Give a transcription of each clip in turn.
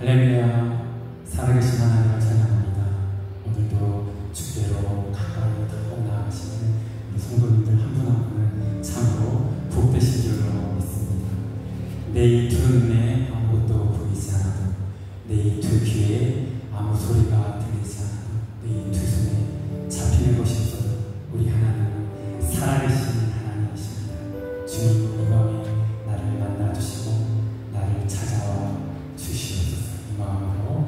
할렐루야, 살아계신 하나님을 찬양합니다. 오늘도 주께로 가까이 더욱 나아가시는 우리 성도님들 한 분 한 분은 참으로 복되신 줄로 믿습니다. 내 이 두 눈에 아무것도 보이지 않아도, 내 이 두 귀에 아무 소리가 들리지 않아도, 내 이 두 손에 잡히는 것이 없어도 우리 하나님은 살아계신 하나님이십니다. 주님, 이 밤에 나를 만나주시고 나를 찾아와 주시옵소서. 이 마음으로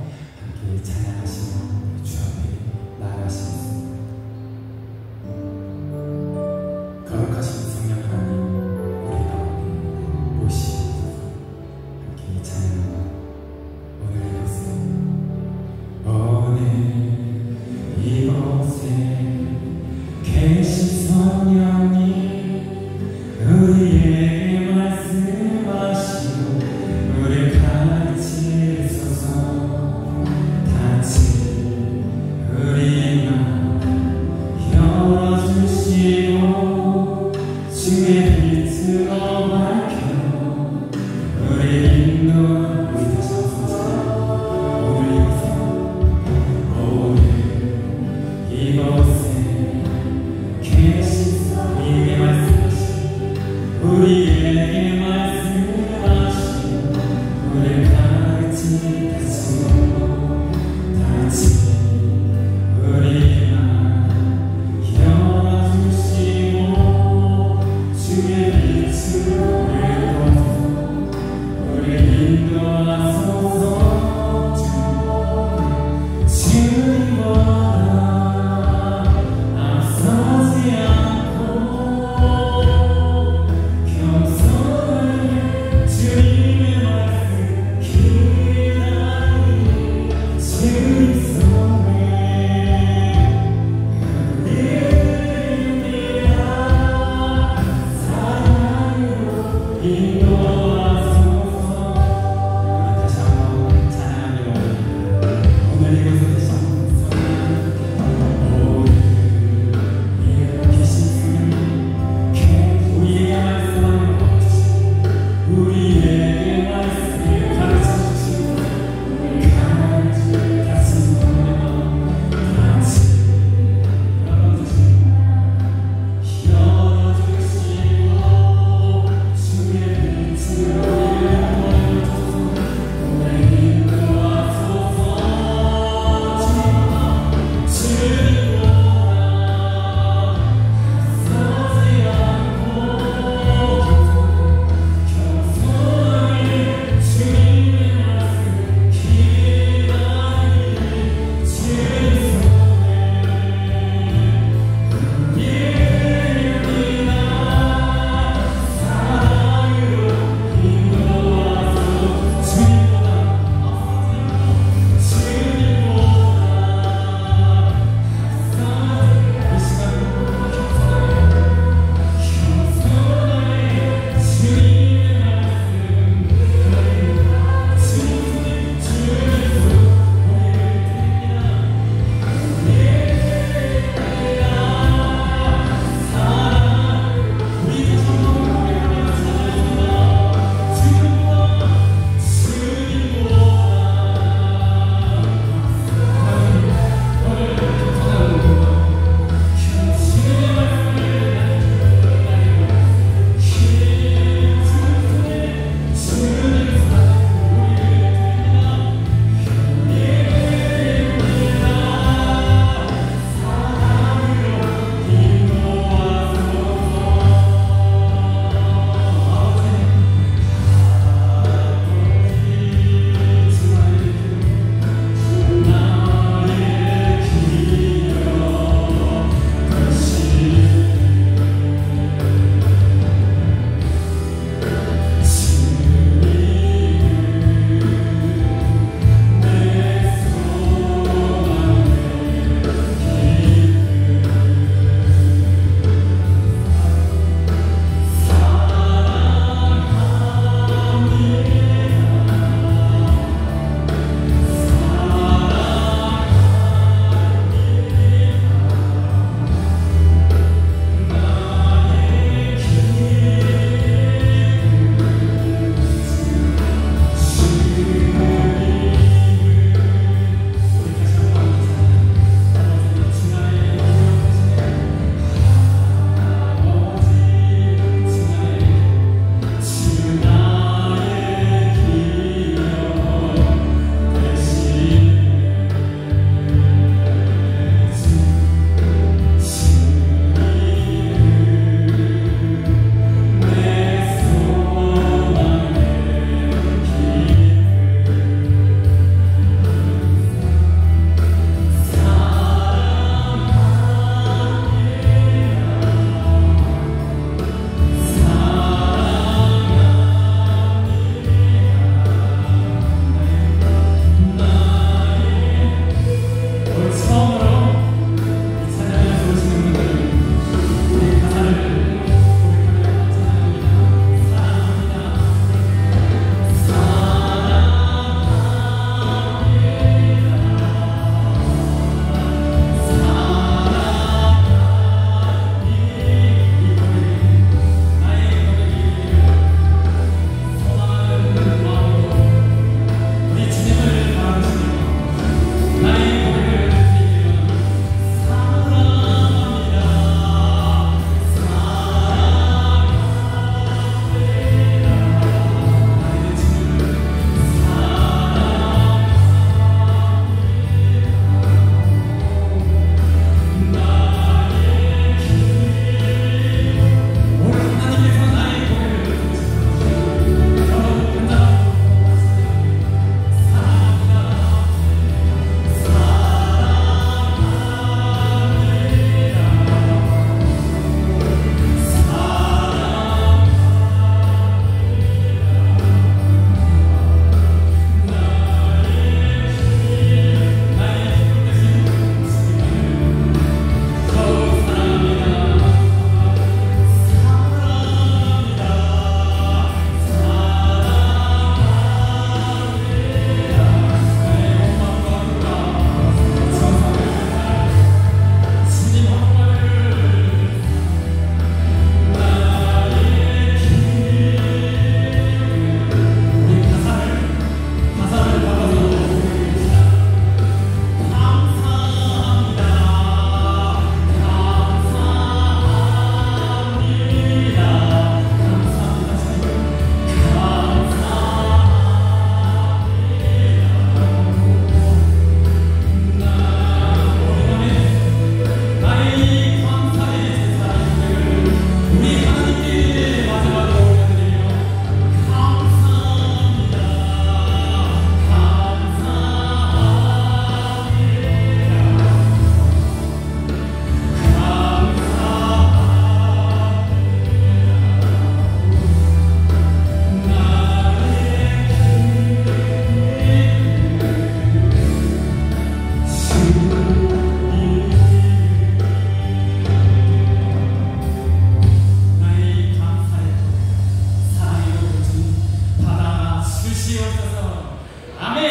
주옵소서. 아멘.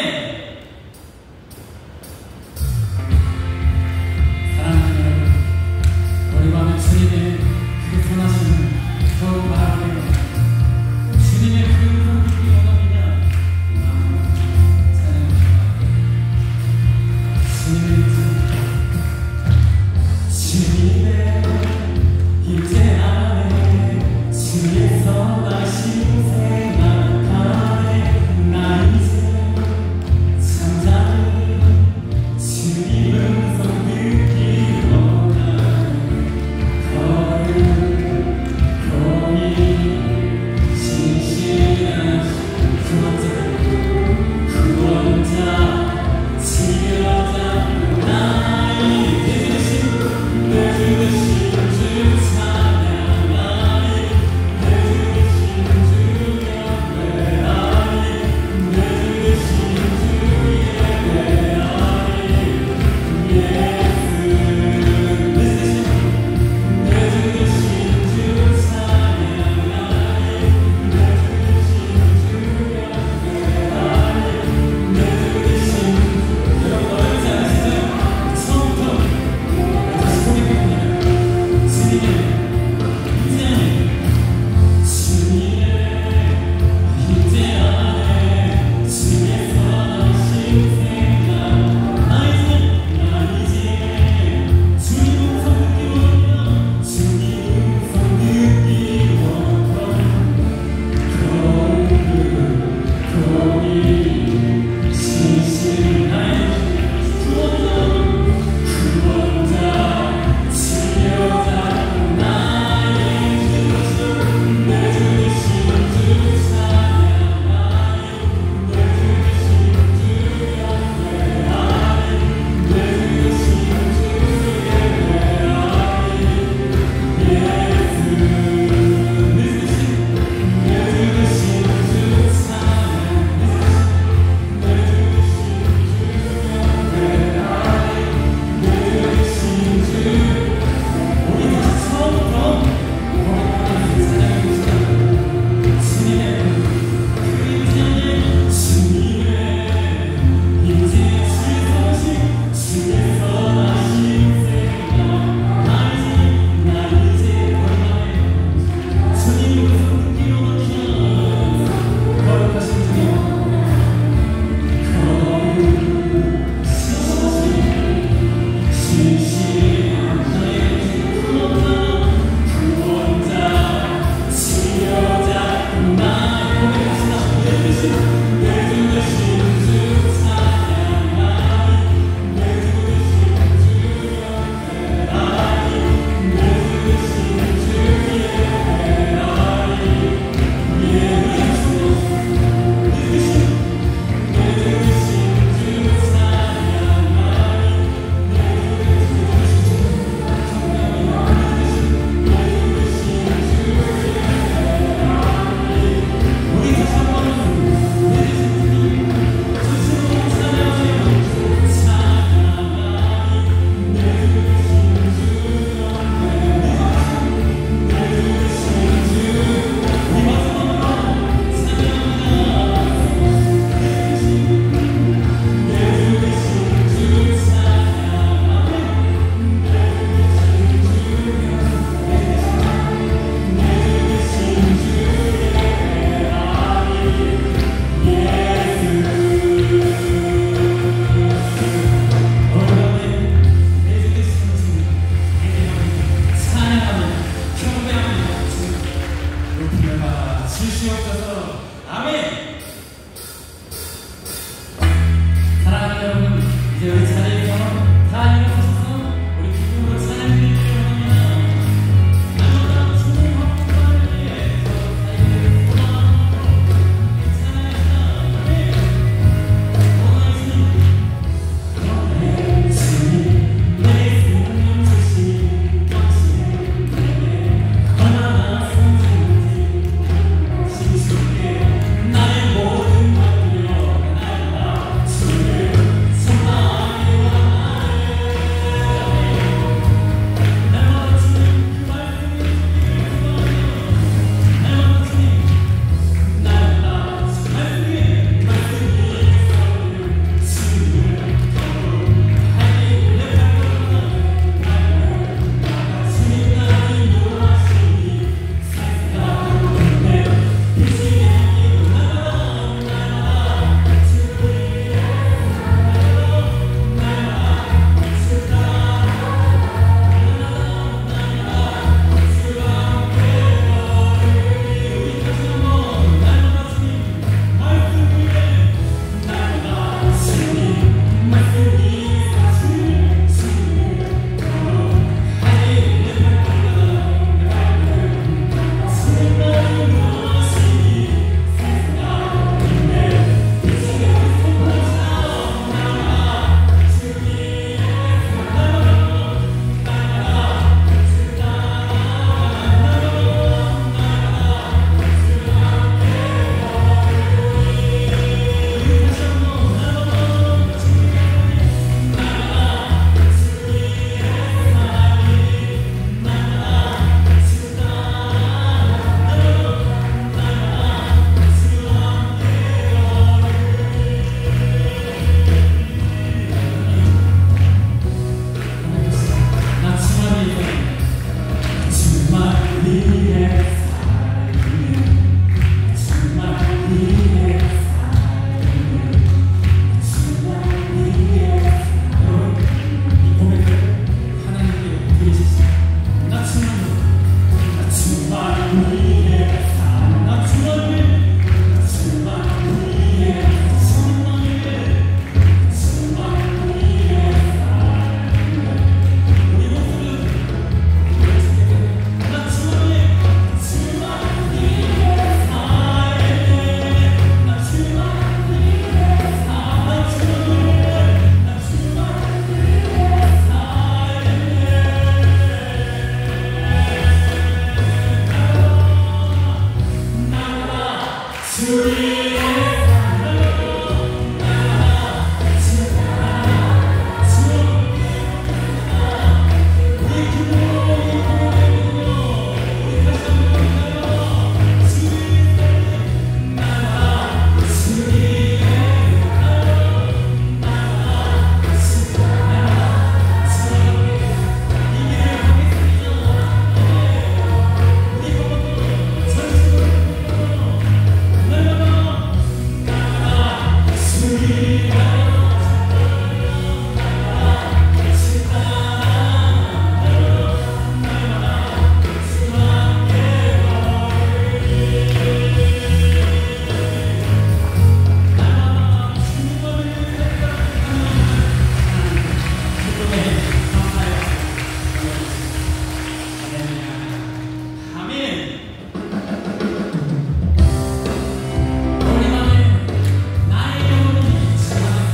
사랑하는 여러분, 우리 마음에 주님의 그 선하심을 더욱 바라게 주님의 그 성품이 원합니다. 주님의 임재 안에 주의 선하심 생각하네. 나 이제 나의 영혼이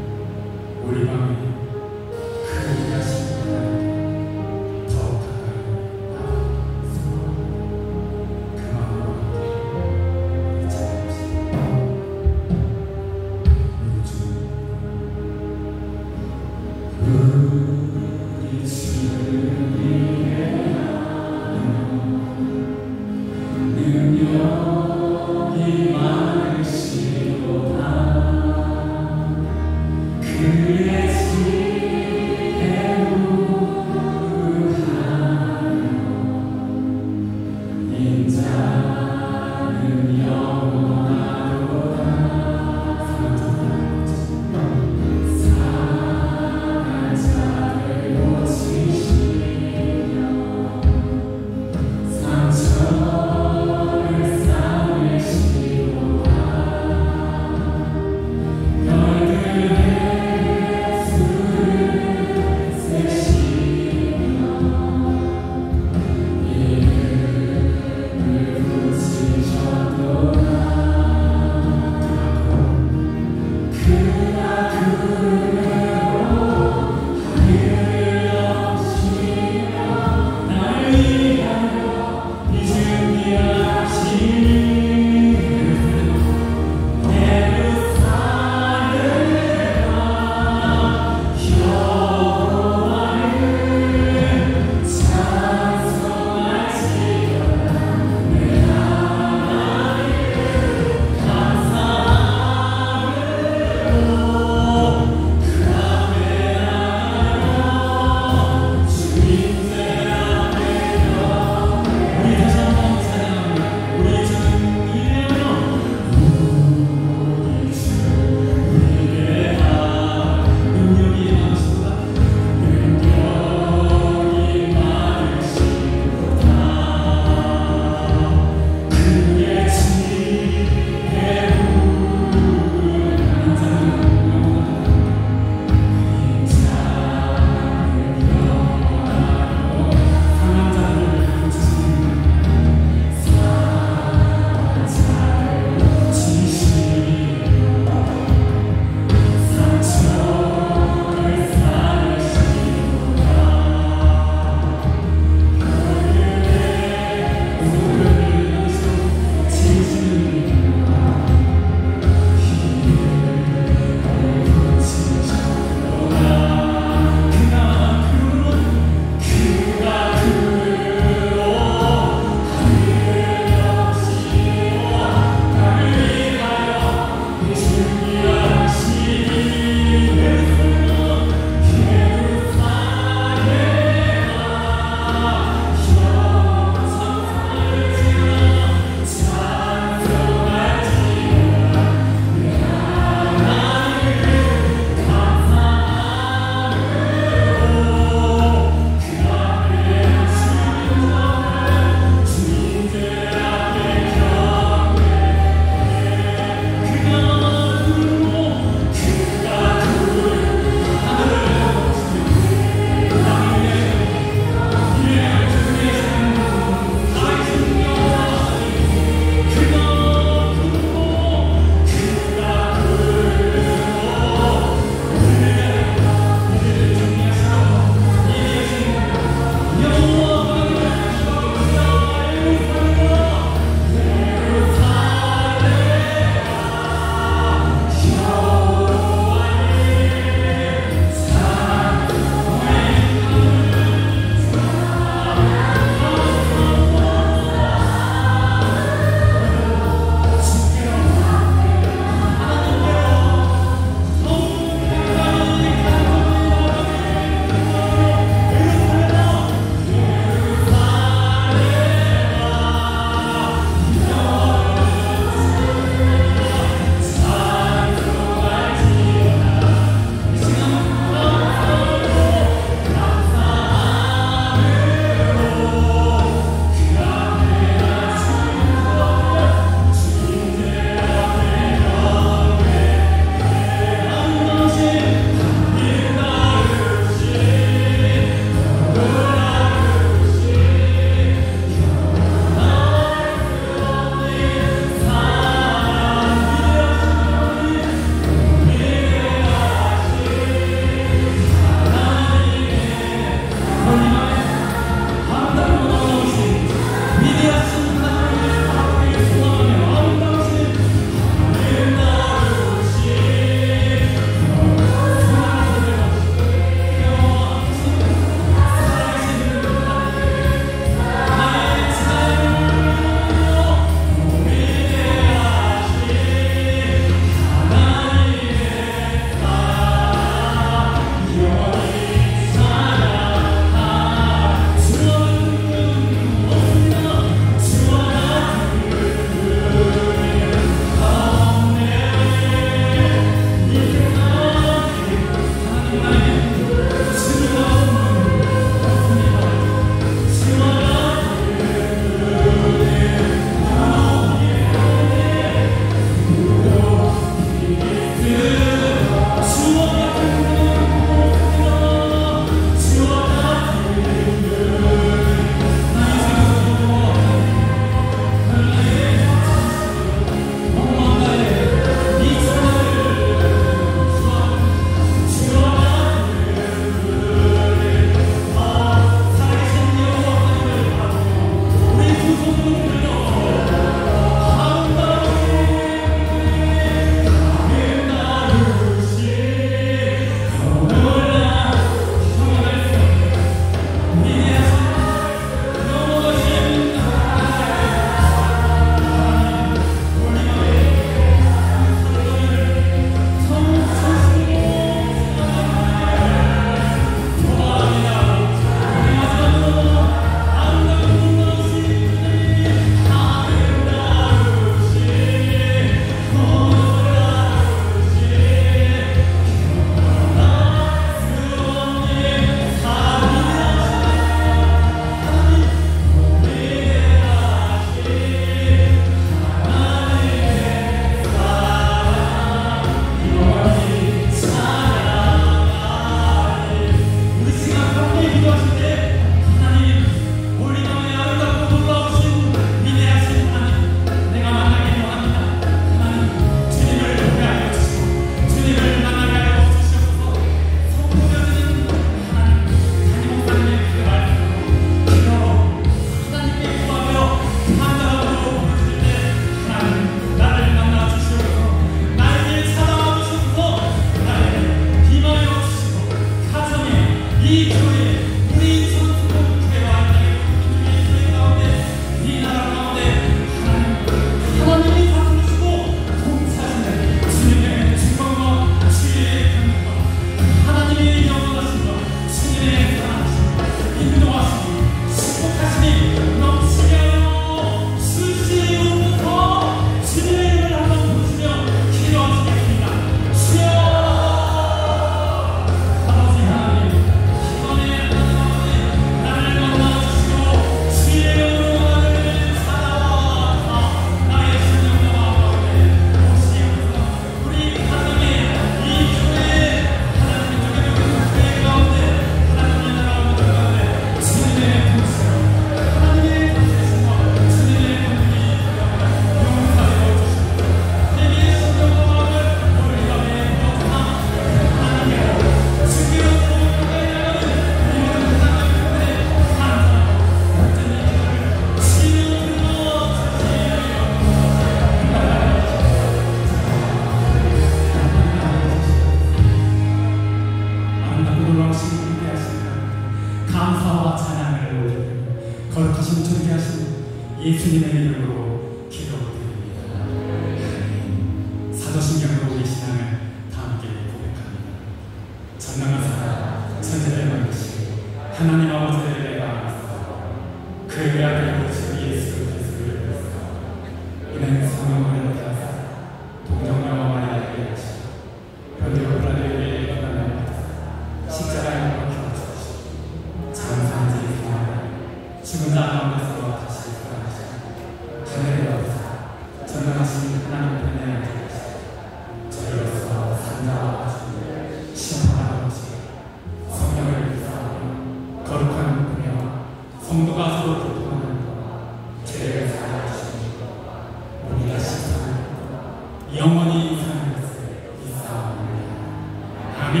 영원히 사는 것을 믿사옵나이다. 아멘.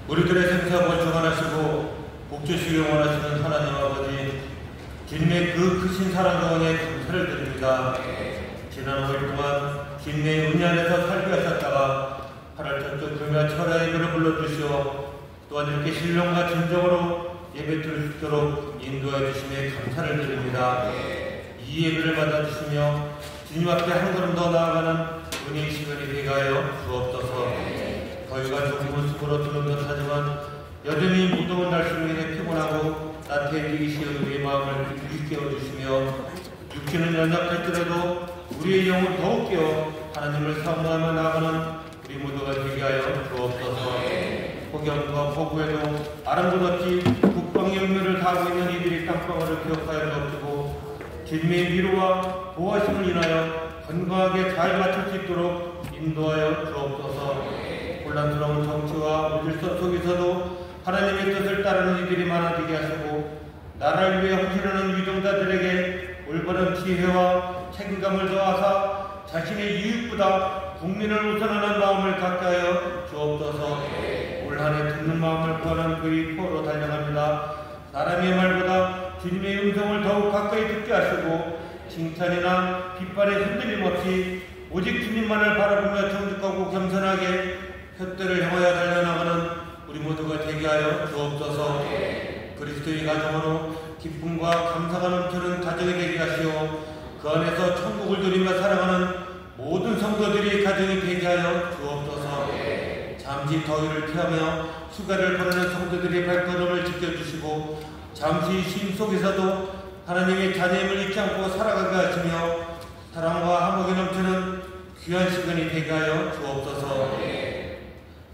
우리들의 생사를 주관하시고 복주시길 원하시는 하나님 아버지, 김내 그 크신 사랑 가운데 감사를 드립니다. 지난 5일 동안 김내의 은혜 안에서 살게 하셨다가 8월 첫주 금요 철야 예배를 불러주시어 또한 이렇게 신령과 진정으로 예배 드릴 수 있도록 인도해 주심에 감사를 드립니다. 이 예배를 받아주시며 주님 앞에 한 걸음 더 나아가는 은혜의 시간이 되게 하여 주옵소서. 저희가 조금은 수고로 들은 듯하지만 여전히 무더운 날씨로 인해 피곤하고 나태해지기 쉬운 우리의 마음을 일깨워 주시며 육체는 연약할지라도 우리의 영을 더욱 깨워 하나님을 사모하며 나아가는 우리 모두가 되게 하여 주옵소서. 폭염과 폭우에도 아랑곳 없이 국방의 의무를 다하고 있는 이들이 땅방울을 기억하여 주옵시고 진미의 위로와 보호하심을 인하여 건강하게 잘 맞출 수 있도록 인도하여 주옵소서. 혼란스러운 정치와 무질서 속에서도 하나님의 뜻을 따르는 이들이 많아지게 하시고 나라를 위해 헌신하는 유정자들에게 올바른 지혜와 책임감을 더하사 자신의 이익보다 국민을 우선하는 마음을 갖게 하여 주옵소서. 올 한 해 듣는 마음을 구하는 그의 포로 달려갑니다. 사람의 말보다 주님의 음성을 더욱 가까이 듣게 하시고 칭찬이나 빗발의 흔들림 없이 오직 주님만을 바라보며 정직하고 겸손하게 푯대를 향하여 달려나가는 우리 모두가 되게 하여 주옵소서. 그리스도의 가정으로 기쁨과 감사가 넘치는 가정이 되게 하시오 그 안에서 천국을 누리며 살아가는 모든 성도들이 가정이 되게 하여 주옵소서. 잠시 더위를 피하며 휴가를 보내는 성도들의 발걸음을 지켜주시고 잠시 쉼 속에서도 하나님의 자녀임을 잊지 않고 살아가게 하시며 사랑과 화목이 넘치는 귀한 시간이 되게 하여 주옵소서.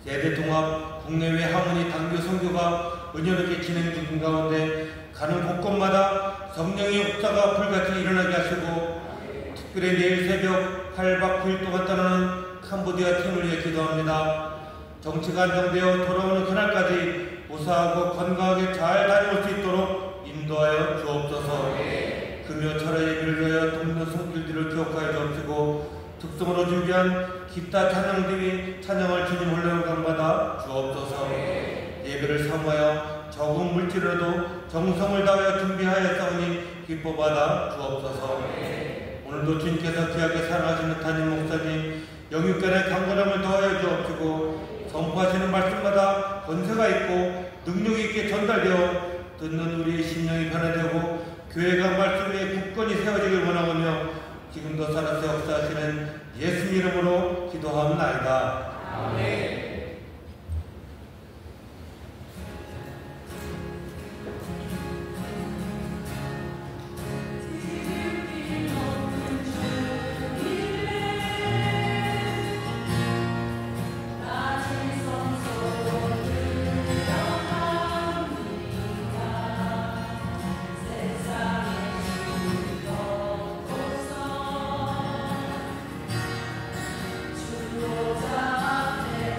세대통합 국내외 하모니 당교 선교가 은연하게 진행 중인 가운데 가는 곳곳마다 성령의 역사가 불같이 일어나게 하시고 특별히 내일 새벽 8박 9일 동안 떠나는 캄보디아 팀을 위해 기도합니다. 정치가 안정되어 돌아오는 그날까지 무사하고 건강하게 잘 다녀올 수 있도록 인도하여 주옵소서. 금요 철야 예배를 위하여 돕는 손길들을 기억하여 주옵시고 특성으로 준비한 기타 찬양들이 찬양할 주님 훈련감마다 주옵소서. 예배를 사모하여 적은 물질로도 정성을 다하여 준비하였사오니 기뻐받아 주옵소서. 오늘도 주님께서 귀하게 사랑하시는 담임 목사님 영육간의 강건함을 더하여 주옵시고 선포하시는 말씀마다 권세가 있고 능력이 있게 전달되어 듣는 우리의 심령이 변화되고 교회가 말씀 위에 굳건히 세워지길 원하오며 지금도 살아서 역사하시는 예수 이름으로 기도하옵나이다. 아멘. 주로자 앞에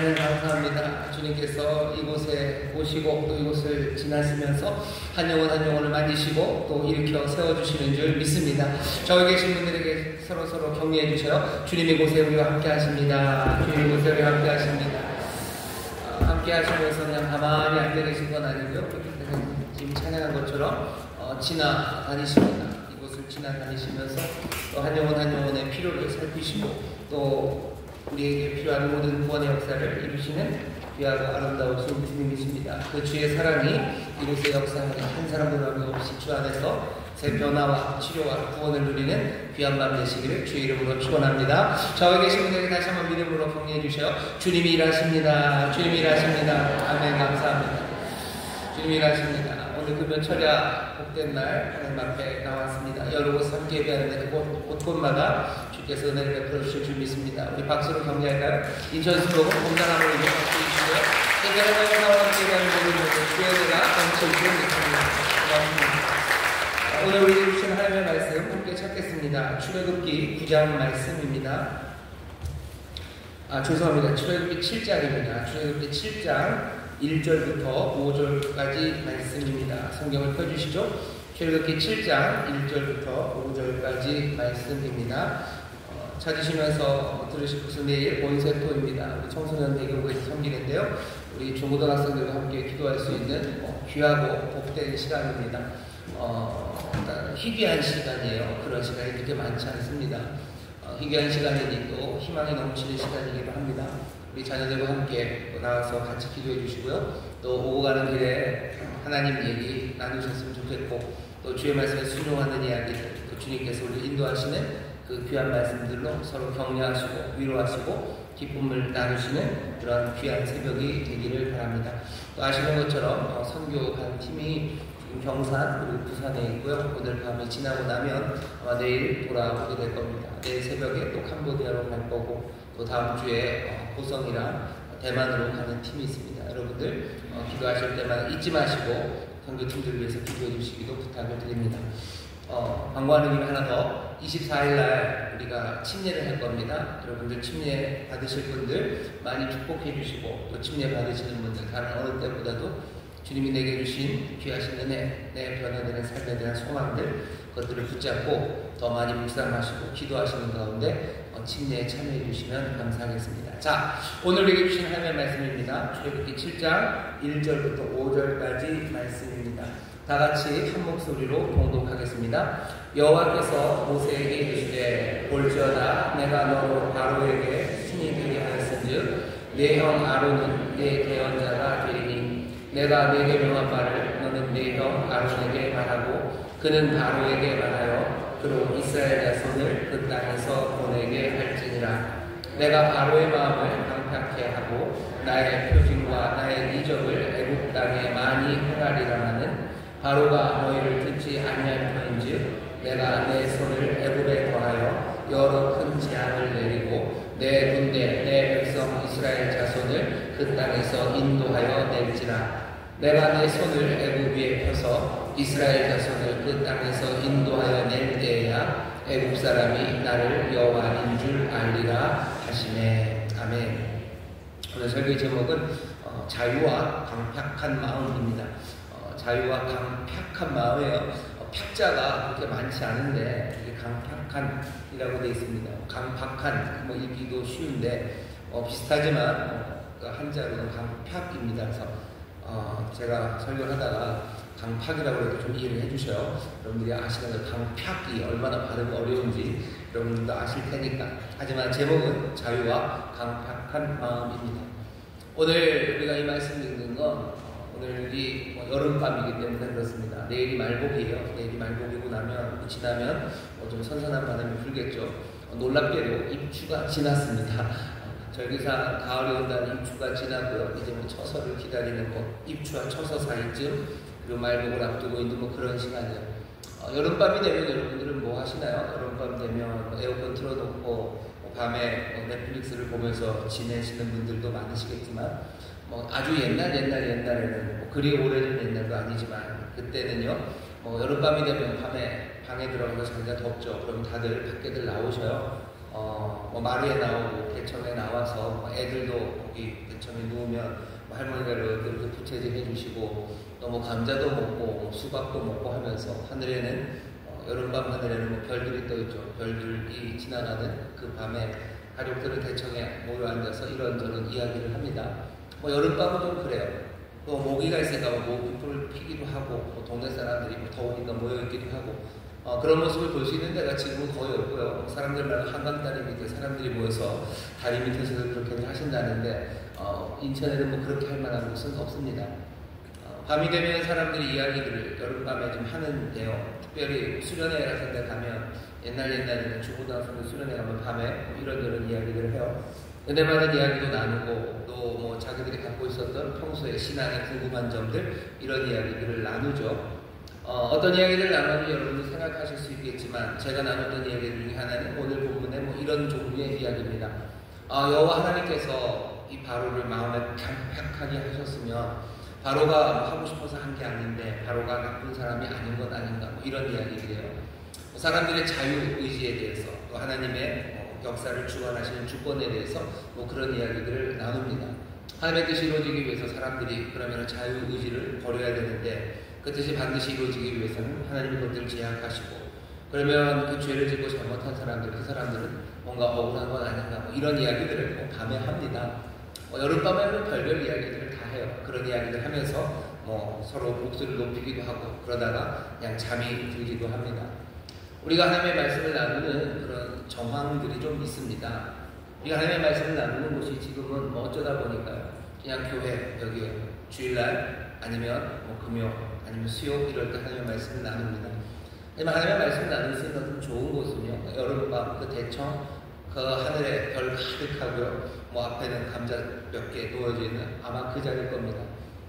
주님 감사합니다. 주님께서 이곳에 오시고 또 이곳을 지나시면서 한 영혼 한 영혼을 만지시고 또 일으켜 세워주시는 줄 믿습니다. 저기 계신 분들에게 서로 격려해 주세요. 주님 이곳에 우리와 함께 하십니다. 주님 이곳에 우리와 함께 하십니다. 함께 하시면서 그냥 가만히 앉아 계신 건 아니고요. 지금 찬양한 것처럼 지나다니십니다. 이곳을 지나다니시면서 또 한 영혼 한 영혼의 필요를 살피시고 또 우리에게 필요한 모든 구원의 역사를 이루시는 귀하고 아름다우신 주님이십니다. 그 주의 사랑이 이곳에 역사하는 한 사람도 없이 주 안에서 새 변화와 치료와 구원을 누리는 귀한 밤 되시기를 주의 이름으로 축원합니다. 저기 계신 분들에게 다시 한번 믿음으로 격려해 주셔요. 주님이 일하십니다. 주님이 일하십니다. 아멘. 감사합니다. 주님이 일하십니다. 오늘 금요철야 복된 날 하나님 앞에 나왔습니다. 여러 곳 함께 예배하는데 곳곳마다 주께서 은혜를 베풀어 주실 줄 믿습니다. 우리 박수로 격려할까요? 인천수로 건강함을 위해 박수 주시고요. 예배하는 사람 함께 예배하는 모든 분들 주의 은혜가 넘칠 줄 믿습니다. 고맙습니다. 오늘 우리 주신 하나님의 말씀 함께 찾겠습니다. 출애굽기 9장 말씀입니다. 죄송합니다. 출애굽기 7장입니다. 출애굽기 7장 1절부터 5절까지 말씀입니다. 성경을 펴주시죠. 출애굽기 7장 1절부터 5절까지 말씀입니다. 찾으시면서 들으실 것은 내일 온세토입니다. 우리 청소년 대교구에서 섬기는데요. 우리 중고등학생들과 함께 기도할 수 있는 귀하고 복된 시간입니다. 희귀한 시간이에요. 그런 시간이 그렇게 많지 않습니다. 희귀한 시간이니 또 희망이 넘치는 시간이기도 합니다. 우리 자녀들과 함께 나와서 같이 기도해 주시고요. 또 오고 가는 길에 하나님 얘기 나누셨으면 좋겠고 또 주의 말씀에 순종하는 이야기들 또 주님께서 우리 인도하시는 그 귀한 말씀들로 서로 격려하시고 위로하시고 기쁨을 나누시는 그런 귀한 새벽이 되기를 바랍니다. 또 아시는 것처럼 선교 간 팀이 지금 경산 그리고 부산에 있고요. 오늘 밤이 지나고 나면 아마 내일 돌아오게 될 겁니다. 내일 새벽에 또 캄보디아로 갈 거고 또 다음 주에 고성이랑 대만으로 가는 팀이 있습니다. 여러분들 기도하실 때마다 잊지 마시고 선교팀들을 위해서 기도해 주시기도 부탁을 드립니다. 광고하는 김에 하나 더 24일날 우리가 침례를 할 겁니다. 여러분들 침례 받으실 분들 많이 축복해 주시고 또 침례 받으시는 분들 다른 어느 때보다도 주님이 내게 주신 귀하신 은혜, 내 변화되는 삶에 대한 소망들 그것들을 붙잡고 더 많이 묵상하시고 기도하시는 가운데 침례에 참여해 주시면 감사하겠습니다. 자, 오늘 우리에게 주신 하나님의 말씀입니다. 출애굽기 7장 1절부터 5절까지 말씀입니다. 다 같이 한 목소리로 봉독하겠습니다. 여호와께서 모세에게 이르시되 볼지어다 내가 너로 바로에게 신이 되게 하였은즉 내 형 아론은 내 대언자가 되리니 내가 내게 명한 말을 너는 내 형 아론에게 말하고 그는 바로에게 말하여 그로 이스라엘 자손을 그 땅에서 보내게 할지니라. 내가 바로의 마음을 강팍케 하고 나의 표징과 나의 이적을 애굽 땅에 많이 행하리라 하는 바로가 너희를 듣지 아니할 터인즉 내가 내 손을 애굽에 더하여 여러 큰 재앙을 내리고 내 군대 내 백성 이스라엘 자손을 그 땅에서 인도하여 낼지라. 내가 내 손을 애굽 위에 펴서 이스라엘 자손을 그 땅에서 인도하여 낼 때에야 애굽 사람이 나를 여호와인 줄 알리라 하시네. 아멘. 오늘 설교 제목은 자유와 강팍한 마음입니다. 자유와 강팍한 마음이에요. 팍자가 그렇게 많지 않은데 이게 강팍한이라고 되어 있습니다. 강팍한 읽기도 쉬운데 비슷하지만 그 한자로는 강팍입니다. 그래서 제가 설교를 하다가 강팍이라고 해도 좀 이해를 해주셔요. 여러분들이 아시는 강팍이 얼마나 발음이 어려운지 여러분들도 아실 테니까. 하지만 제목은 자유와 강팍한 마음입니다. 오늘 우리가 이 말씀 읽는 건 오늘이 여름밤이기 때문에 그렇습니다. 내일이 말복이에요. 내일이 말복이고 지나면 좀 선선한 바람이 불겠죠. 놀랍게도 입추가 지났습니다. 절기상 가을이 온다는 입추가 지나고요. 이제 처서를 기다리는 입추와 처서 사이쯤 그리고 말복을 앞두고 있는 그런 시간이에요. 여름밤이 되면 여러분들은 뭐 하시나요? 여름밤 되면 에어컨 틀어놓고 밤에 넷플릭스를 보면서 지내시는 분들도 많으시겠지만 아주 옛날에는 그리 오래된 옛날도 아니지만 그때는요 여름밤이 되면 밤에 방에 들어가서 자기가 덥죠. 그럼 다들 밖에들 나오셔요. 마루에 나오고 개청에 나와서 애들도 거기 개청에 누우면 할머니가 이렇게 부채질 해주시고 또 감자도 먹고 수박도 먹고 하면서 하늘에는 여름밤 하늘에는 별들이 떠있죠. 별들이 지나가는 그 밤에 가족들은 대청에 모여 앉아서 이런저런 이야기를 합니다. 여름밤은 좀 그래요. 또 모기가 있으니까 모기풀을 피기도 하고 동네 사람들이 더우니까 모여있기도 하고 그런 모습을 볼 수 있는 데가 지금은 거의 없고요. 사람들 말로 한강다리 밑에 사람들이 모여서 다리 밑에서도 그렇게 하신다는데 인천에는 그렇게 할 만한 곳은 없습니다. 밤이 되면 사람들이 이야기들을 여름밤에 좀 하는데요. 특별히 수련회 같은 데 가면 옛날에는 중고등학생들 수련회 가면 밤에 이런저런 이야기들을 해요. 은혜 받은 이야기도 나누고 또 자기들이 갖고 있었던 평소에 신앙에 궁금한 점들 이런 이야기들을 나누죠. 어떤 이야기를 나누는지 여러분들 생각하실 수 있겠지만 제가 나눴던 이야기 중에 하나는 오늘 본문에 이런 종류의 이야기입니다. 여호와 하나님께서 이 바로를 마음에 강팍하게 하셨으면 바로가 하고 싶어서 한 게 아닌데 바로가 나쁜 사람이 아닌 것 아닌가 이런 이야기들이에요. 사람들의 자유의지에 대해서 또 하나님의 역사를 주관하시는 주권에 대해서 그런 이야기들을 나눕니다. 하나님의 뜻이 이루어지기 위해서 사람들이 그러면 자유의지를 버려야 되는데 그 뜻이 반드시 이루어지기 위해서는 하나님이 그것들을 제약하시고 그러면 그 죄를 짓고 잘못한 사람들 그 사람들은 뭔가 억울한 건 아닌가 이런 이야기들을 밤에 합니다. 여름밤에는 별별 이야기들을 다 해요. 그런 이야기를 하면서 서로 목소리를 높이기도 하고 그러다가 그냥 잠이 들기도 합니다. 우리가 하나님의 말씀을 나누는 그런 정황들이 좀 있습니다. 우리가 하나님의 말씀을 나누는 곳이 지금은 어쩌다 보니까요. 그냥 교회 여기 주일날 아니면 금요 아니면 수요 이럴 때 하나님의 말씀을 나눕니다. 하지만 하나님의 말씀을 나눌 수 있는 좋은 곳은요. 여름밤 그 대청 그 하늘에 별 가득하고요. 앞에는 감자 몇 개 놓여져 있는 아마 그 자리일 겁니다.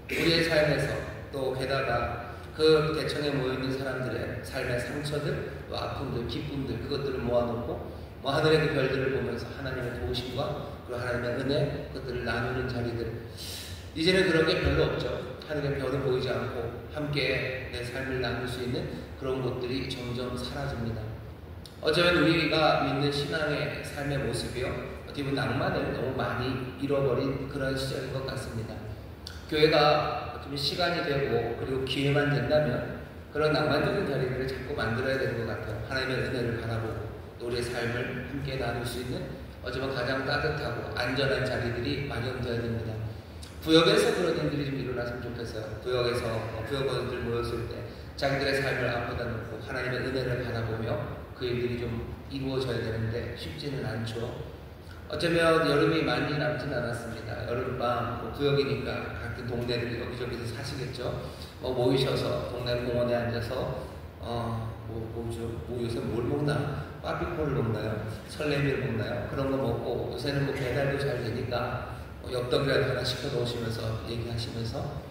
우리의 삶에서 또 게다가 그 대청에 모여있는 사람들의 삶의 상처들, 또 아픔들, 기쁨들 그것들을 모아놓고 하늘의 그 별들을 보면서 하나님의 도우심과 그리고 하나님의 은혜 그것들을 나누는 자리들 이제는 그런 게 별로 없죠. 하늘의 별은 보이지 않고 함께 내 삶을 나눌 수 있는 그런 곳들이 점점 사라집니다. 어쩌면 우리가 믿는 신앙의 삶의 모습이요 어떻게 보면 낭만을 너무 많이 잃어버린 그런 시절인 것 같습니다. 교회가 어쩌면 시간이 되고 그리고 기회만 된다면 그런 낭만적인 자리들을 자꾸 만들어야 되는 것 같아요. 하나님의 은혜를 바라보고 또 우리의 삶을 함께 나눌 수 있는 어쩌면 가장 따뜻하고 안전한 자리들이 마련되어야 됩니다. 구역에서 그런 일들이 좀 일어났으면 좋겠어요. 구역에서 구역원들 모였을 때 자기들의 삶을 앞에다 놓고 하나님의 은혜를 바라보며 그 일들이 좀 이루어져야 되는데 쉽지는 않죠. 어쩌면 여름이 많이 남진 않았습니다. 여름밤 구역이니까 같은 동네들 여기저기서 사시겠죠. 모이셔서 동네 공원에 앉아서 요새 뭘 먹나? 빠삐코를 먹나요? 설레미를 먹나요? 그런 거 먹고 요새는 배달도 잘 되니까 엽떡이라도 하나 시켜 놓으시면서 얘기하시면서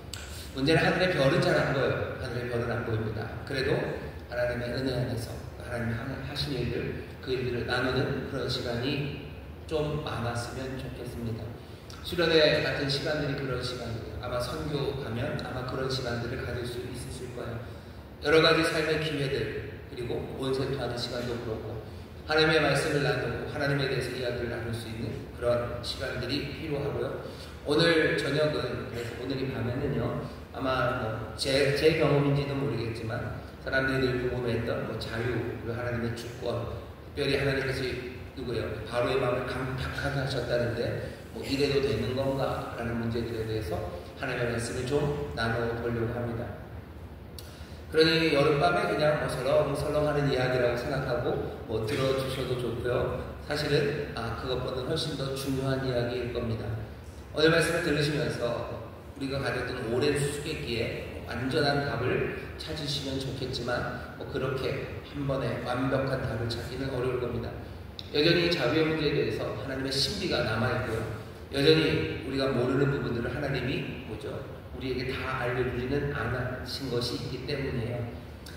문제는 하늘의 별은 잘 안 보여요. 하늘의 별은 안 보입니다. 그래도 하나님의 은혜 안에서 하나님이 하신 일들, 그 일들을 나누는 그런 시간이 좀 많았으면 좋겠습니다. 수련회 같은 시간들이 그런 시간이에요. 아마 선교 가면 아마 그런 시간들을 가질 수 있으실 거예요. 여러 가지 삶의 기회들, 그리고 온세토하는 시간도 그렇고 하나님의 말씀을 나누고 하나님에 대해서 이야기를 나눌 수 있는 그런 시간들이 필요하고요. 오늘 저녁은, 그래서 오늘 이 밤에는요, 아마 제 경험인지는 모르겠지만 사람들이 늘 궁금해했던 자유, 하나님의 주권, 특별히 하나님께서 누구예요? 바로의 마음을 강팍하게 하셨다는데 이래도 되는 건가? 라는 문제들에 대해서 하나님의 말씀을 좀 나눠보려고 합니다. 그러니 여름밤에 그냥 설렁설렁하는 이야기라고 생각하고 들어주셔도 좋고요. 사실은 그것보다는 훨씬 더 중요한 이야기일 겁니다. 오늘 말씀을 들으시면서 우리가 가졌던 오랜 수수께끼에 완전한 답을 찾으시면 좋겠지만 그렇게 한 번에 완벽한 답을 찾기는 어려울 겁니다. 여전히 자유의 문제에 대해서 하나님의 신비가 남아있고요. 여전히 우리가 모르는 부분들을 하나님이 우리에게 다 알려주지는 않으신 것이 있기 때문이에요.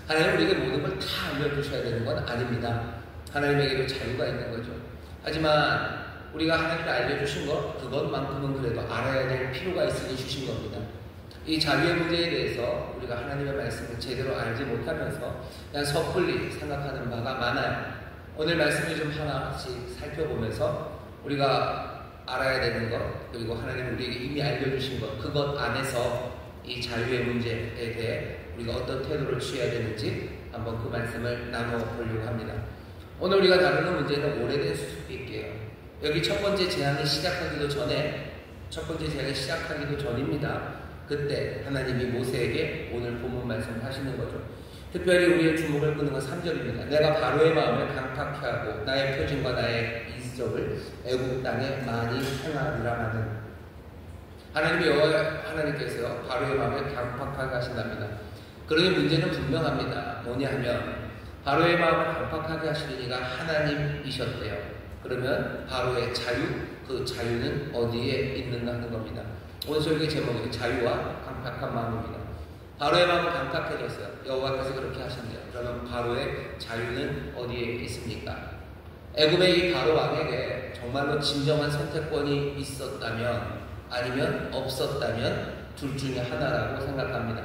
하나님 우리에게 모든 걸 다 알려주셔야 되는 건 아닙니다. 하나님에게도 자유가 있는 거죠. 하지만 우리가 하나님께 알려주신 것, 그것만큼은 그래도 알아야 될 필요가 있으니 주신 겁니다. 이 자유의 문제에 대해서 우리가 하나님의 말씀을 제대로 알지 못하면서 그냥 섣불리 생각하는 바가 많아요. 오늘 말씀을 좀 하나씩 살펴보면서 우리가 알아야 되는 것, 그리고 하나님이 우리에게 이미 알려주신 것, 그것 안에서 이 자유의 문제에 대해 우리가 어떤 태도를 취해야 되는지 한번 그 말씀을 나눠보려고 합니다. 오늘 우리가 다루는 문제는 오래된 수수께끼예요. 여기 첫 번째 재앙이 시작하기도 전입니다. 그때 하나님이 모세에게 오늘 본문 말씀을 하시는 거죠. 특별히 우리의 주목을 끄는 건 3절입니다. 내가 바로의 마음을 강팍케 하고 나의 표징과 나의 이적을 애굽 땅에 많이 행하리라마는 하나님의 하나님께서 바로의 마음을 강팍하게 하신답니다. 그러니 문제는 분명합니다. 뭐냐 하면 바로의 마음을 강팍하게 하시는 이가 하나님이셨대요. 그러면 바로의 자유, 그 자유는 어디에 있는가 하는 겁니다. 오늘 설교의 제목은 자유와 강팍한 마음입니다. 바로의 마음은 강팍해졌어요. 여호와께서 그렇게 하신대요. 그러면 바로의 자유는 어디에 있습니까? 애굽의 이 바로 왕에게 정말로 진정한 선택권이 있었다면 아니면 없었다면 둘 중에 하나라고 생각합니다.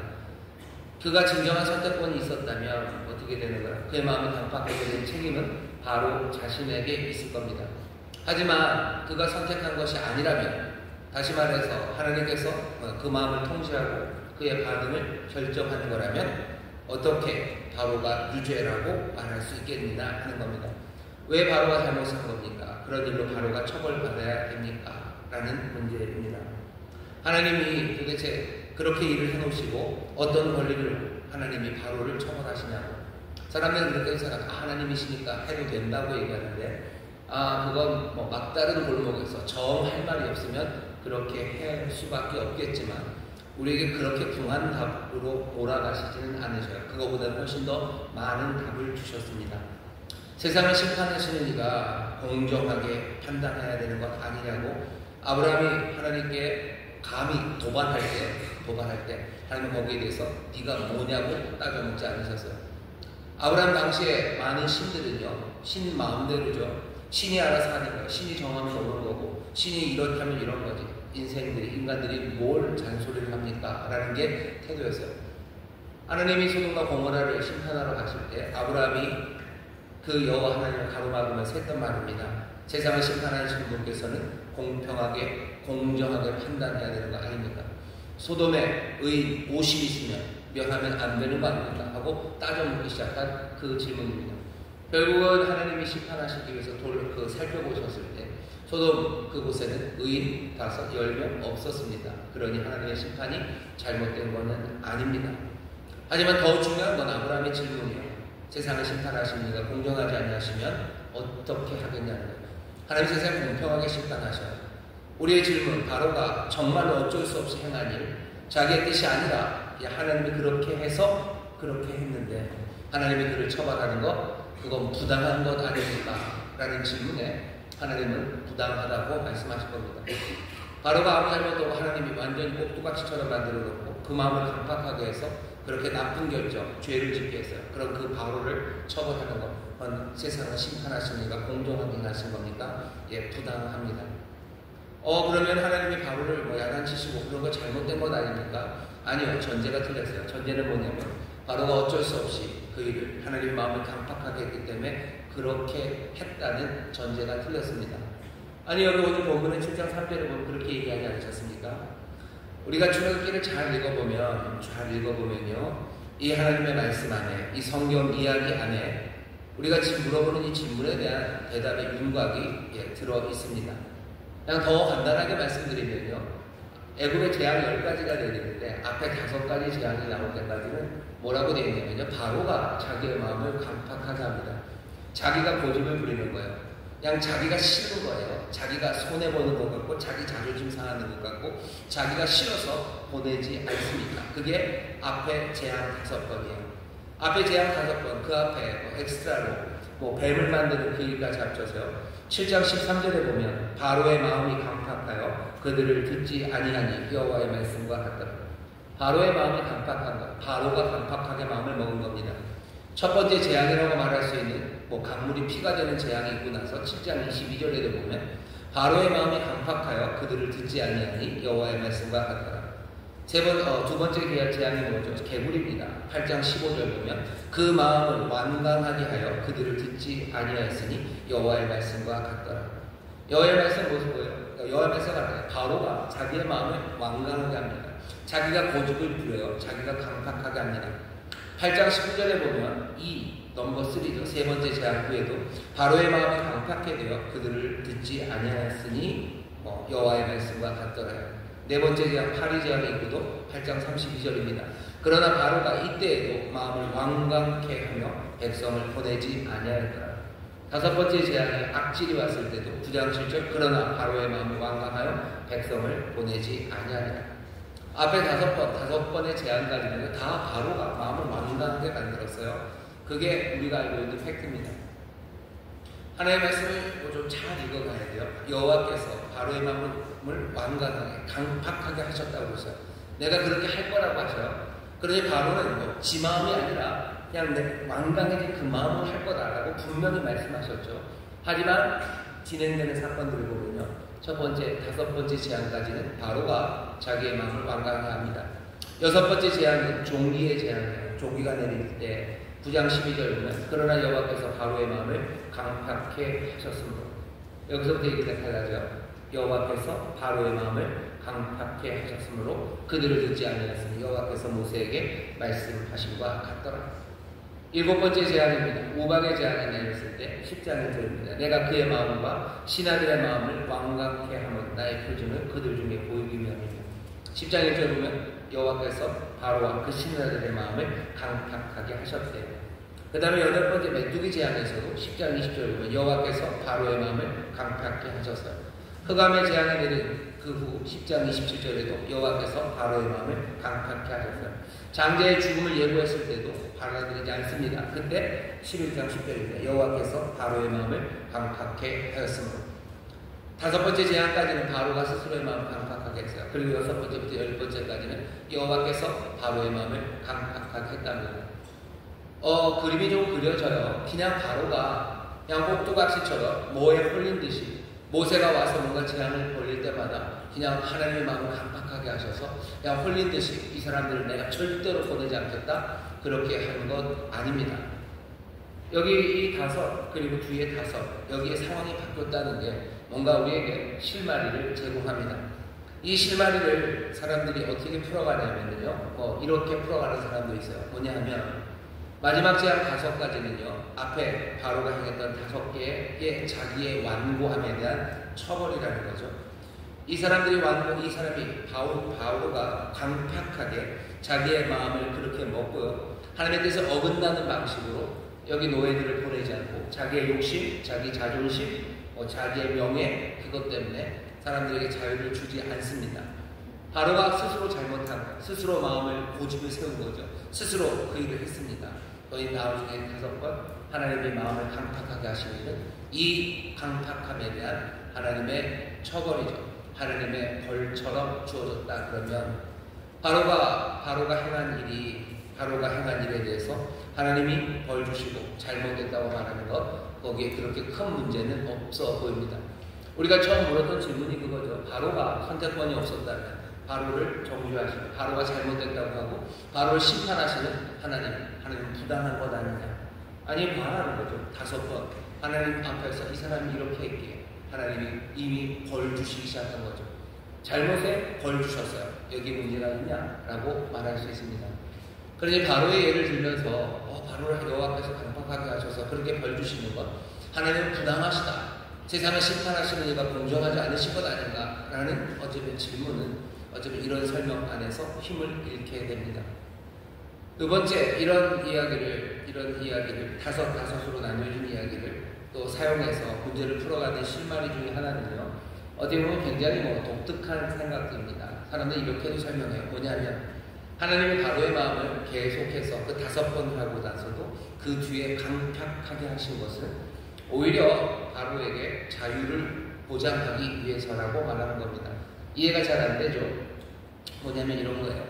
그가 진정한 선택권이 있었다면 어떻게 되는 거야? 그의 마음을 강팍하게 된 책임은 바로 자신에게 있을 겁니다. 하지만 그가 선택한 것이 아니라면, 다시 말해서 하나님께서 그 마음을 통제하고 그의 반응을 결정하는 거라면 어떻게 바로가 유죄라고 말할 수 있겠느냐 하는 겁니다. 왜 바로가 잘못한 겁니까? 그런 일로 바로가 처벌받아야 됩니까? 라는 문제입니다. 하나님이 도대체 그렇게 일을 해놓으시고 어떤 권리를 하나님이 바로를 처벌하시냐고. 사람들은 그렇게 생각하고 하나님이시니까 해도 된다고 얘기하는데 그건 막다른 골목에서 정할 말이 없으면 그렇게 할 수밖에 없겠지만 우리에게 그렇게 궁한 답으로 몰아가시지는 않으셔요. 그거보다는 훨씬 더 많은 답을 주셨습니다. 세상을 심판하시는 이가 공정하게 판단해야 되는 것 아니냐고. 아브라함이 하나님께 감히 도발할 때 하나님은 거기에 대해서 네가 뭐냐고 따져묻지 않으셨어요. 아브라함 당시에 많은 신들은요, 신 마음대로죠. 신이 알아서 하는 거예요. 신이 정하면 오는 거고, 신이 이렇다면 이런 거지. 인간들이 뭘 잔소리를 합니까? 라는 게 태도였어요. 하나님이 소돔과 고모라를 심판하러 가실 때 아브라함이 그 여호와 하나님을 가로막으면서 했던 말입니다. 세상을 심판하시는 분께서는 공평하게 공정하게 판단해야 되는 거 아닙니까? 소돔에 의인 50이시면 멸하면 안 되는 거 아닙니까? 하고 따져묻기 시작한 그 질문입니다. 결국은 하나님이 심판하시기 위해서 살펴보셨을 때 소돔 그곳에는 의인 10명 없었습니다. 그러니 하나님의 심판이 잘못된 것은 아닙니다. 하지만 더 중요한 건 아브라함의 질문이에요. 세상을 심판하시는 이가 공정하지 아니하시면 어떻게 하겠냐는 거예요. 하나님 세상을 공평하게 심판하셔요. 우리의 질문, 바로가 정말로 어쩔 수 없이 행한 일, 자기의 뜻이 아니라 하나님이 그렇게 해서 그렇게 했는데 하나님이 그를 처벌하는 것, 그건 부당한 것 아닙니까? 라는 질문에 하나님은 부당하다고 말씀하실 겁니다. 바로가 아무 잘못도 하나님이 완전히 꼭두각시처럼 만들어 놓고 그 마음을 강팍하게 해서 그렇게 나쁜 결정, 죄를 짓게 했어요. 그럼 그 바로를 처벌하는 것, 세상을 심판하시는 이가 공정하게 하신 겁니까? 예, 부당합니다. 그러면 하나님이 바로를 야단치시고 그런 거 잘못된 것 아닙니까? 아니요, 전제가 틀렸어요. 전제는 뭐냐면 바로가 어쩔 수 없이 그 일을 하나님의 마음을 강팍하게 했기 때문에 그렇게 했다는 전제가 틀렸습니다. 아니, 여기 오늘 본문의 7장 3절에 보면 그렇게 얘기하지 않으셨습니까? 우리가 출애굽기를 잘 읽어보면요, 이 하나님의 말씀 안에, 이 성경 이야기 안에 우리가 지금 물어보는 이 질문에 대한 대답의 윤곽이 들어 있습니다. 그냥 더 간단하게 말씀드리면요, 애굽의 재앙이 10가지가 되는데 앞에 5가지 재앙이 나올 때까지는 뭐라고 되어 있냐면요, 바로가 자기의 마음을 강팍하게 합니다. 자기가 고집을 부리는 거예요. 그냥 자기가 싫은 거예요. 자기가 손해보는 것 같고 자기 자존심 상하는 것 같고 자기가 싫어서 보내지 않습니다. 그게 앞에 재앙 5번이에요. 앞에 재앙 5번, 그 앞에 엑스트라로 뱀을 만드는 그 일까지 합쳐서요. 7장 13절에 보면 바로의 마음이 강팍하여 그들을 듣지 아니하니 여호와의 말씀과 같더라. 바로의 마음이 강팍한 것, 바로가 강팍하게 마음을 먹은 겁니다. 첫 번째 재앙이라고 말할 수 있는 강물이 피가 되는 재앙이 있고 나서 7장 22절에도 보면 바로의 마음이 강팍하여 그들을 듣지 아니하니 여호와의 말씀과 같더라. 두 번째 재앙이 뭐죠? 개구리입니다. 8장 15절 보면 그 마음을 완강하게 하여 그들을 듣지 아니하였으니 여호와의 말씀과 같더라. 여호와의 말씀 무슨 거예요? 여호와의 말씀 같아요. 바로가 자기의 마음을 완강하게 합니다. 자기가 고집을 부려요. 자기가 강팍하게 합니다. 8장 19절에 보면 넘버 3죠. 세 번째 재앙 후에도 바로의 마음이 강팍해 되어 그들을 듣지 아니하였으니 여호와의 말씀과 같더라요. 네 번째 재앙 파리 재앙이 있고도 8장 32절입니다. 그러나 바로가 이때에도 마음을 완강케 하며 백성을 보내지 아니하였더라. 다섯 번째 재앙에 악질이 왔을 때도 9장 7절 그러나 바로의 마음을 완강하여 백성을 보내지 아니하였더라. 앞에 5번의 재앙까지는 다 바로가 마음을 완강하게 만들었어요. 그게 우리가 알고 있는 팩트입니다. 하나님의 말씀을 좀 잘 읽어가야 돼요. 여호와께서 바로의 마음을 완강하게 강팍하게 하셨다고 했어요. 내가 그렇게 할 거라고 하셔요. 그러니 바로는 지 마음이 아니라 그냥 완강하게 그 마음을 할 거다라고 분명히 말씀하셨죠. 하지만 진행되는 사건들을 보면요, 첫 번째, 5번째 재앙까지는 바로가 자기의 마음을 완강하게 합니다. 6번째 재앙은 종기의 재앙이에요. 종기가 내릴 때 9장 12절 보면 그러나 여호와께서 바로의 마음을 강팍케 하셨으므로, 여기서부터 얘기가 달라져요. 여호와께서 바로의 마음을 강팍케 하셨으므로 그들을 듣지 아니하였으니 여호와께서 모세에게 말씀하심과 같더라. 7번째 재앙입니다. 우박의 재앙이 내렸을 때 10장 1절입니다. 내가 그의 마음과 신하들의 마음을 완강케 하면 나의 표징을 그들 중에 보이기 위함이며, 10장 1절 보면 여호와께서 바로와 그 신하들의 마음을 강팍하게 하셨대요. 그 다음에 8번째 메뚜기 재앙에서도 10장 20절 보면 여호와께서 바로의 마음을 강팍하게 하셨어요. 흑암의 재앙이 내린 그 후 10장 27절에도 여호와께서 바로의 마음을 강팍하게 하셨어요. 장자의 죽음을 예고했을 때도 받아들이지 않습니다. 그때 11장 10절입니다. 여호와께서 바로의 마음을 강팍하게 하였으므로. 5번째 재앙까지는 바로가 스스로의 마음을 강팍하게 했어요. 그리고 6번째부터 10번째까지는 여호와께서 바로의 마음을 강팍하게 했답니다. 그림이 좀 그려져요. 그냥 바로가 그냥 꼭두각시처럼 뭐에 홀린 듯이 모세가 와서 뭔가 재앙을 벌릴 때마다 그냥 하나님의 마음을 강팍하게 하셔서 그냥 홀린 듯이 이 사람들을 내가 절대로 보내지 않겠다, 그렇게 하는 것 아닙니다. 여기 이 5 그리고 뒤에 5 여기에 상황이 바뀌었다는 게 뭔가 우리에게 실마리를 제공합니다. 이 실마리를 사람들이 어떻게 풀어가냐면요, 이렇게 풀어가는 사람도 있어요. 뭐냐 하면 마지막 재앙 5가지는요, 앞에 바로가 행했던 5개의 자기의 완고함에 대한 처벌이라는 거죠. 이 사람이 바로가 강팍하게 자기의 마음을 그렇게 먹고요, 하나님의 뜻을 어긋나는 방식으로 여기 노예들을 보내지 않고 자기의 욕심, 자기 자존심, 자기의 명예 그것 때문에 사람들에게 자유를 주지 않습니다. 바로가 스스로 잘못한 것, 스스로 마음을 고집을 세운 거죠. 스스로 그 일을 했습니다. 너희 나중에 5번 하나님의 마음을 강팍하게 하시는 일은 이 강팍함에 대한 하나님의 처벌이죠. 하나님의 벌처럼 주어졌다. 그러면 바로가 행한 일에 대해서 하나님이 벌 주시고 잘못됐다고 말하는 것, 거기에 그렇게 큰 문제는 없어 보입니다. 우리가 처음 물었던 질문이 그거죠. 바로가 선택권이 없었다면 바로를 정죄하시고 바로가 잘못됐다고 하고 바로를 심판하시는 하나님 부당한 것 아니냐? 아니, 말하는 거죠. 5번 하나님 앞에서 이 사람이 이렇게 했기에 하나님이 이미 벌 주시기 시작한 거죠. 잘못에 벌 주셨어요. 여기 문제가 있냐라고 말할 수 있습니다. 그러니 바로의 예를 들면서 바로를 여호와께서 강팍하게 하셔서 그렇게 벌 주시는 것, 하나님은 부당하시다, 세상을 심판하시는 이가 공정하지 않으신 것 아닌가라는 어쩌면 질문은 이런 설명 안에서 힘을 잃게 됩니다. 두 번째, 이런 이야기를 다섯으로 나뉘어진 이야기를 또 사용해서 문제를 풀어가는 실마리 중에 하나는요, 어떻게 보면 굉장히 독특한 생각입니다. 사람들이 이렇게도 설명해요. 뭐냐면 하나님이 바로의 마음을 계속해서 그 5번 하고 나서도 그 뒤에 강팍하게 하신 것은 오히려 바로에게 자유를 보장하기 위해서라고 말하는 겁니다. 이해가 잘 안 되죠? 뭐냐면 이런 거예요.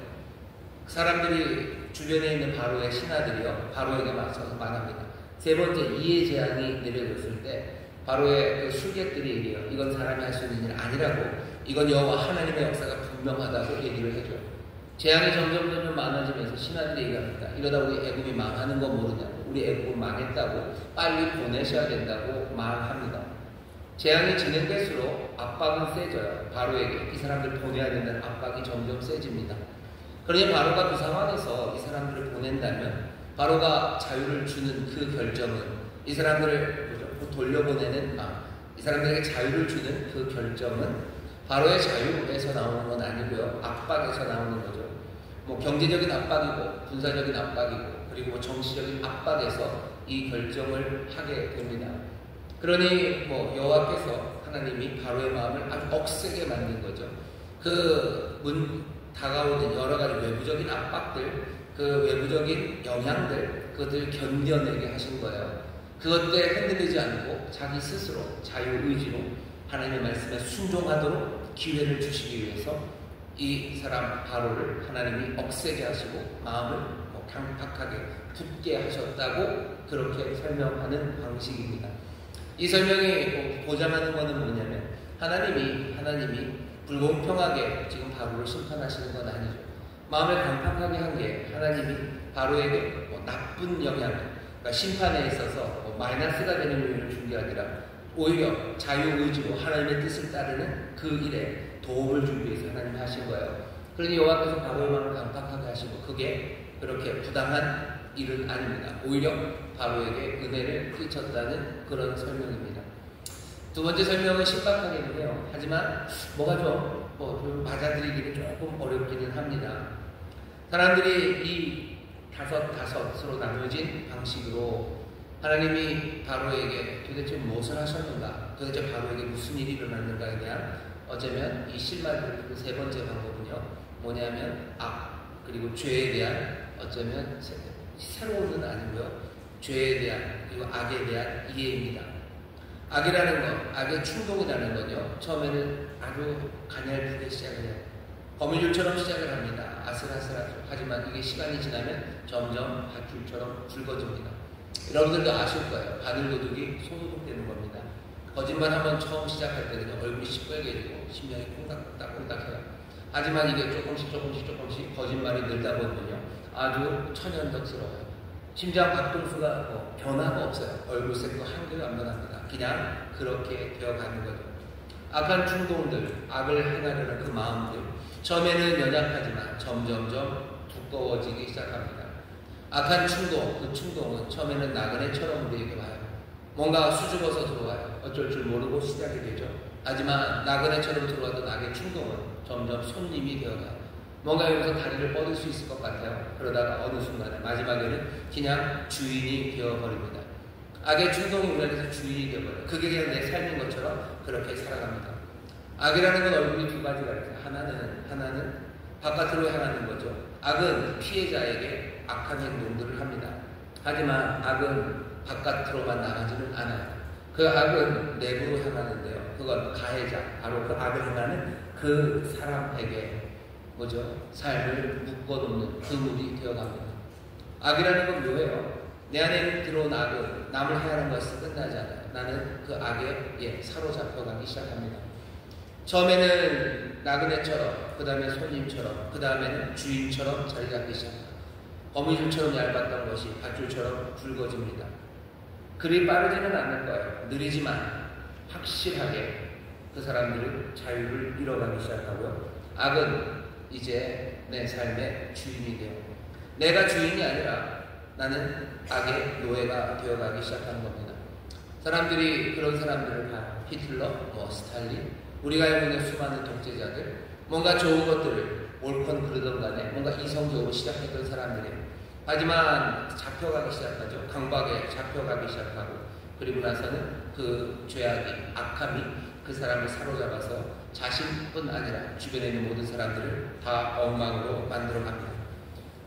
사람들이 주변에 있는 바로의 신하들이요, 바로에게 맞서서 말합니다. 3번째, 이해 재앙이 내려졌을 때 바로의 그 술객들이 얘기해요. 이건 사람이 할 수 있는 일 아니라고, 이건 여호와 하나님의 역사가 분명하다고 얘기를 해줘요. 재앙이 점점 많아지면서 신하들이 얘기합니다. 이러다 우리 애굽이 망하는 거 모르냐고, 우리 애굽은 망했다고, 빨리 보내셔야 된다고 말합니다. 재앙이 진행될수록 압박은 세져요. 바로에게 이 사람들 보내야 된다는 압박이 점점 세집니다. 그러니 바로가 그 상황에서 이 사람들을 보낸다면 바로가 자유를 주는 그 결정은 이 사람들을 돌려보내는 이 사람들에게 자유를 주는 그 결정은 바로의 자유에서 나오는 건 아니고요, 압박에서 나오는 거죠. 경제적인 압박이고 군사적인 압박이고 그리고 정치적인 압박에서 이 결정을 하게 됩니다. 그러니 여호와께서 하나님이 바로의 마음을 아주 억세게 만든 거죠. 다가오는 여러 가지 외부적인 압박들, 그 외부적인 영향들, 그것들을 견뎌내게 하신 거예요. 그것들에 흔들리지 않고 자기 스스로 자유의지로 하나님의 말씀에 순종하도록 기회를 주시기 위해서 이 사람 바로를 하나님이 억세게 하시고 마음을 강팍하게 굳게 하셨다고 그렇게 설명하는 방식입니다. 이 설명이 보장하는 것은 뭐냐면 하나님이 불공평하게 지금 바로를 심판하시는 건 아니죠. 마음을 강팍하게 한 게 하나님이 바로에게 나쁜 영향, 그러니까 심판에 있어서 마이너스가 되는 요인을 준 게 아니라 오히려 자유의지로 하나님의 뜻을 따르는 그 일에 도움을 주기 위해서 하나님이 하신 거예요. 그러니 여호와께서 바로의 마음을 강팍하게 하시고 그게 그렇게 부당한 일은 아닙니다. 오히려 바로에게 은혜를 끼쳤다는 그런 설명입니다. 두 번째 설명은 신박하기는 해요. 하지만 뭐가 좀 받아들이기는 조금 어렵기는 합니다. 사람들이 이 다섯으로 나눠진 방식으로 하나님이 바로에게 도대체 무엇을 하셨는가, 도대체 바로에게 무슨 일이 일어났는가에 대한 어쩌면 이 실마리의 그 3번째 방법은요, 뭐냐면 그리고 죄에 대한 어쩌면 새로운은 아니고요, 죄에 대한 그리고 악에 대한 이해입니다. 악이라는 것, 악의 충동이라는 건요, 처음에는 아주 가냘프게 시작을 해요. 거미줄처럼 시작을 합니다. 아슬아슬하죠. 하지만 이게 시간이 지나면 점점 밧줄처럼 굵어집니다. 여러분들도 아실 거예요. 바늘도둑이 소도둑 되는 겁니다. 거짓말 한번 처음 시작할 때는 얼굴이 시뻘개지고 심장이 콩닥콩닥해요. 하지만 이게 조금씩 거짓말이 늘다 보면요, 아주 천연덕스러워요. 심장 박동수가 변화가 없어요. 얼굴색도 한결 안 변합니다. 그냥 그렇게 되어가는 거죠. 악한 충동들, 악을 행하려는 그 마음들, 처음에는 연약하지만 점점점 두꺼워지기 시작합니다. 악한 충동, 그 충동은 처음에는 나그네처럼 우리에게 와요. 뭔가 수줍어서 들어와요. 어쩔 줄 모르고 시작이 되죠. 하지만 나그네처럼 들어왔던 악의 충동은 점점 손님이 되어가요. 뭔가 여기서 다리를 뻗을 수 있을 것 같아요. 그러다가 어느 순간에 마지막에는 그냥 주인이 되어버립니다. 악의 충동이 우리 안에서 주인이 되어버려요. 그게 그냥 내 삶인 것처럼 그렇게 살아갑니다. 악이라는 건 얼굴이 두 가지가 있어요. 하나는 바깥으로 향하는 거죠. 악은 피해자에게 악한 행동들을 합니다. 하지만 악은 바깥으로만 나가지는 않아요. 그 악은 내부로 향하는데요. 그건 가해자, 바로 그 악을 행하는 그 사람에게 삶을 묶어놓는 그물이 되어갑니다. 악이라는 건 뭐예요? 내 안에 들어온 악은 남을 해하는 것이 끝나지 않아요. 나는 그 악에 사로잡혀가기 시작합니다. 처음에는 나그네처럼, 그 다음에 손님처럼, 그 다음에는 주인처럼 자리 잡기 시작합니다. 거미줄처럼 얇았던 것이 밧줄처럼 굵어집니다. 그리 빠르지는 않을 거예요. 느리지만 확실하게 그 사람들은 자유를 잃어가기 시작하고요. 악은 이제 내 삶의 주인이 돼요. 내가 주인이 아니라 나는 악의 노예가 되어가기 시작하는 겁니다. 사람들이 그런 사람들을 봐요. 히틀러, 스탈린, 우리가 알고 있는 수많은 독재자들, 뭔가 좋은 것들을 옳건 그르던 간에 뭔가 이성적으로 시작했던 사람들이에요. 하지만 잡혀가기 시작하죠. 강박에 잡혀가기 시작하고, 그리고 나서는 그 죄악이, 악함이 그 사람을 사로잡아서 자신뿐 아니라 주변에 있는 모든 사람들을 다 엉망으로 만들어 갑니다.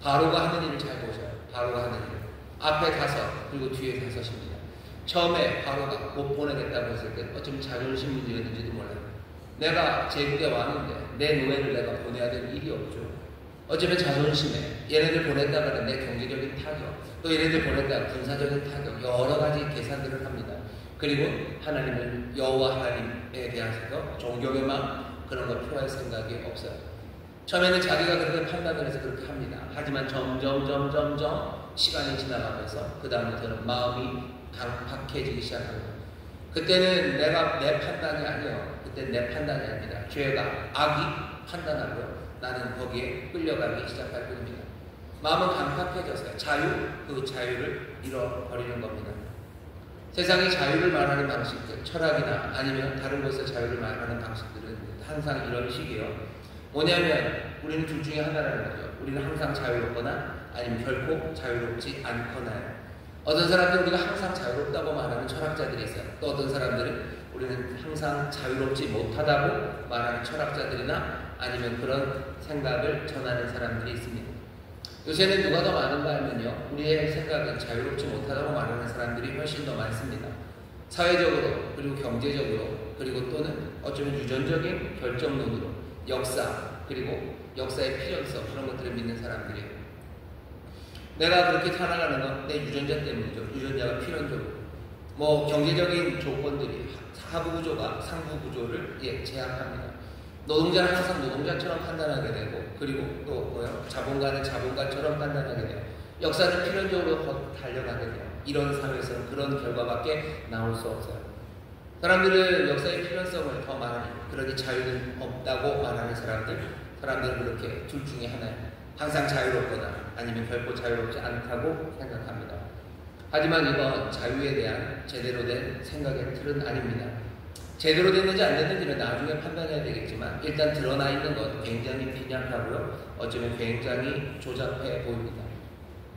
바로가 하는 일을 잘 보셔요. 바로가 하는 일. 앞에 5, 그리고 뒤에 5입니다. 처음에 바로가 못 보내겠다고 했을 때 어쩌면 자존심 문제였는지도 몰라요. 내가 제국의 왕인데 내 노예를 내가 보내야 될 일이 없죠. 어쩌면 자존심에 얘네들 보냈다가는 내 경제적인 타격, 또 얘네들 보냈다가 군사적인 타격, 여러 가지 계산들을 합니다. 그리고 하나님을, 여호와 하나님에 대해서 존경의 마음, 그런 걸 표할 생각이 없어요. 처음에는 자기가 그렇게 판단을 해서 그렇게 합니다. 하지만 점점 시간이 지나가면서 그 다음부터는 마음이 강팍해지기 시작합니다. 그때는 내가 내 판단이 아니에요. 그때는 내 판단이 아닙니다. 죄가, 악이 판단하고요. 나는 거기에 끌려가기 시작할 뿐입니다. 마음은 강팍해져서요. 그 자유를 잃어버리는 겁니다. 세상이 자유를 말하는 방식들, 철학이나 아니면 다른 곳에서 자유를 말하는 방식들은 항상 이런 식이에요. 뭐냐면 우리는 둘 중에 하나라는 거죠. 우리는 항상 자유롭거나 아니면 결코 자유롭지 않거나요. 어떤 사람들은 우리가 항상 자유롭다고 말하는 철학자들이 있어요. 또 어떤 사람들은 우리는 항상 자유롭지 못하다고 말하는 철학자들이나 아니면 그런 생각을 전하는 사람들이 있습니다. 요새는 누가 더 많은가 하면요, 우리의 생각은 자유롭지 못하다고 말하는 사람들이 훨씬 더 많습니다. 사회적으로, 그리고 경제적으로, 그리고 또는 어쩌면 유전적인 결정론으로, 역사, 그리고 역사의 필연성, 그런 것들을 믿는 사람들이에요. 내가 그렇게 살아가는 건 내 유전자 때문이죠. 유전자가 필연적으로. 경제적인 조건들이 하부 구조가 상부 구조를 제약합니다. 노동자는 항상 노동자처럼 판단하게 되고, 그리고 또 자본가는 자본가처럼 판단하게 돼요. 역사는 필연적으로 달려가게 돼요. 이런 사회에서는 그런 결과밖에 나올 수 없어요. 사람들은 역사의 필연성을 더 말하는, 그러니 자유는 없다고 말하는 사람들은 그렇게 둘 중에 하나예요. 항상 자유롭거나 아니면 결코 자유롭지 않다고 생각합니다. 하지만 이건 자유에 대한 제대로 된 생각의 틀은 아닙니다. 제대로 됐는지 안 됐는지는 나중에 판단해야 되겠지만 일단 드러나 있는 건 굉장히 빈약하고요. 어쩌면 굉장히 조잡해 보입니다.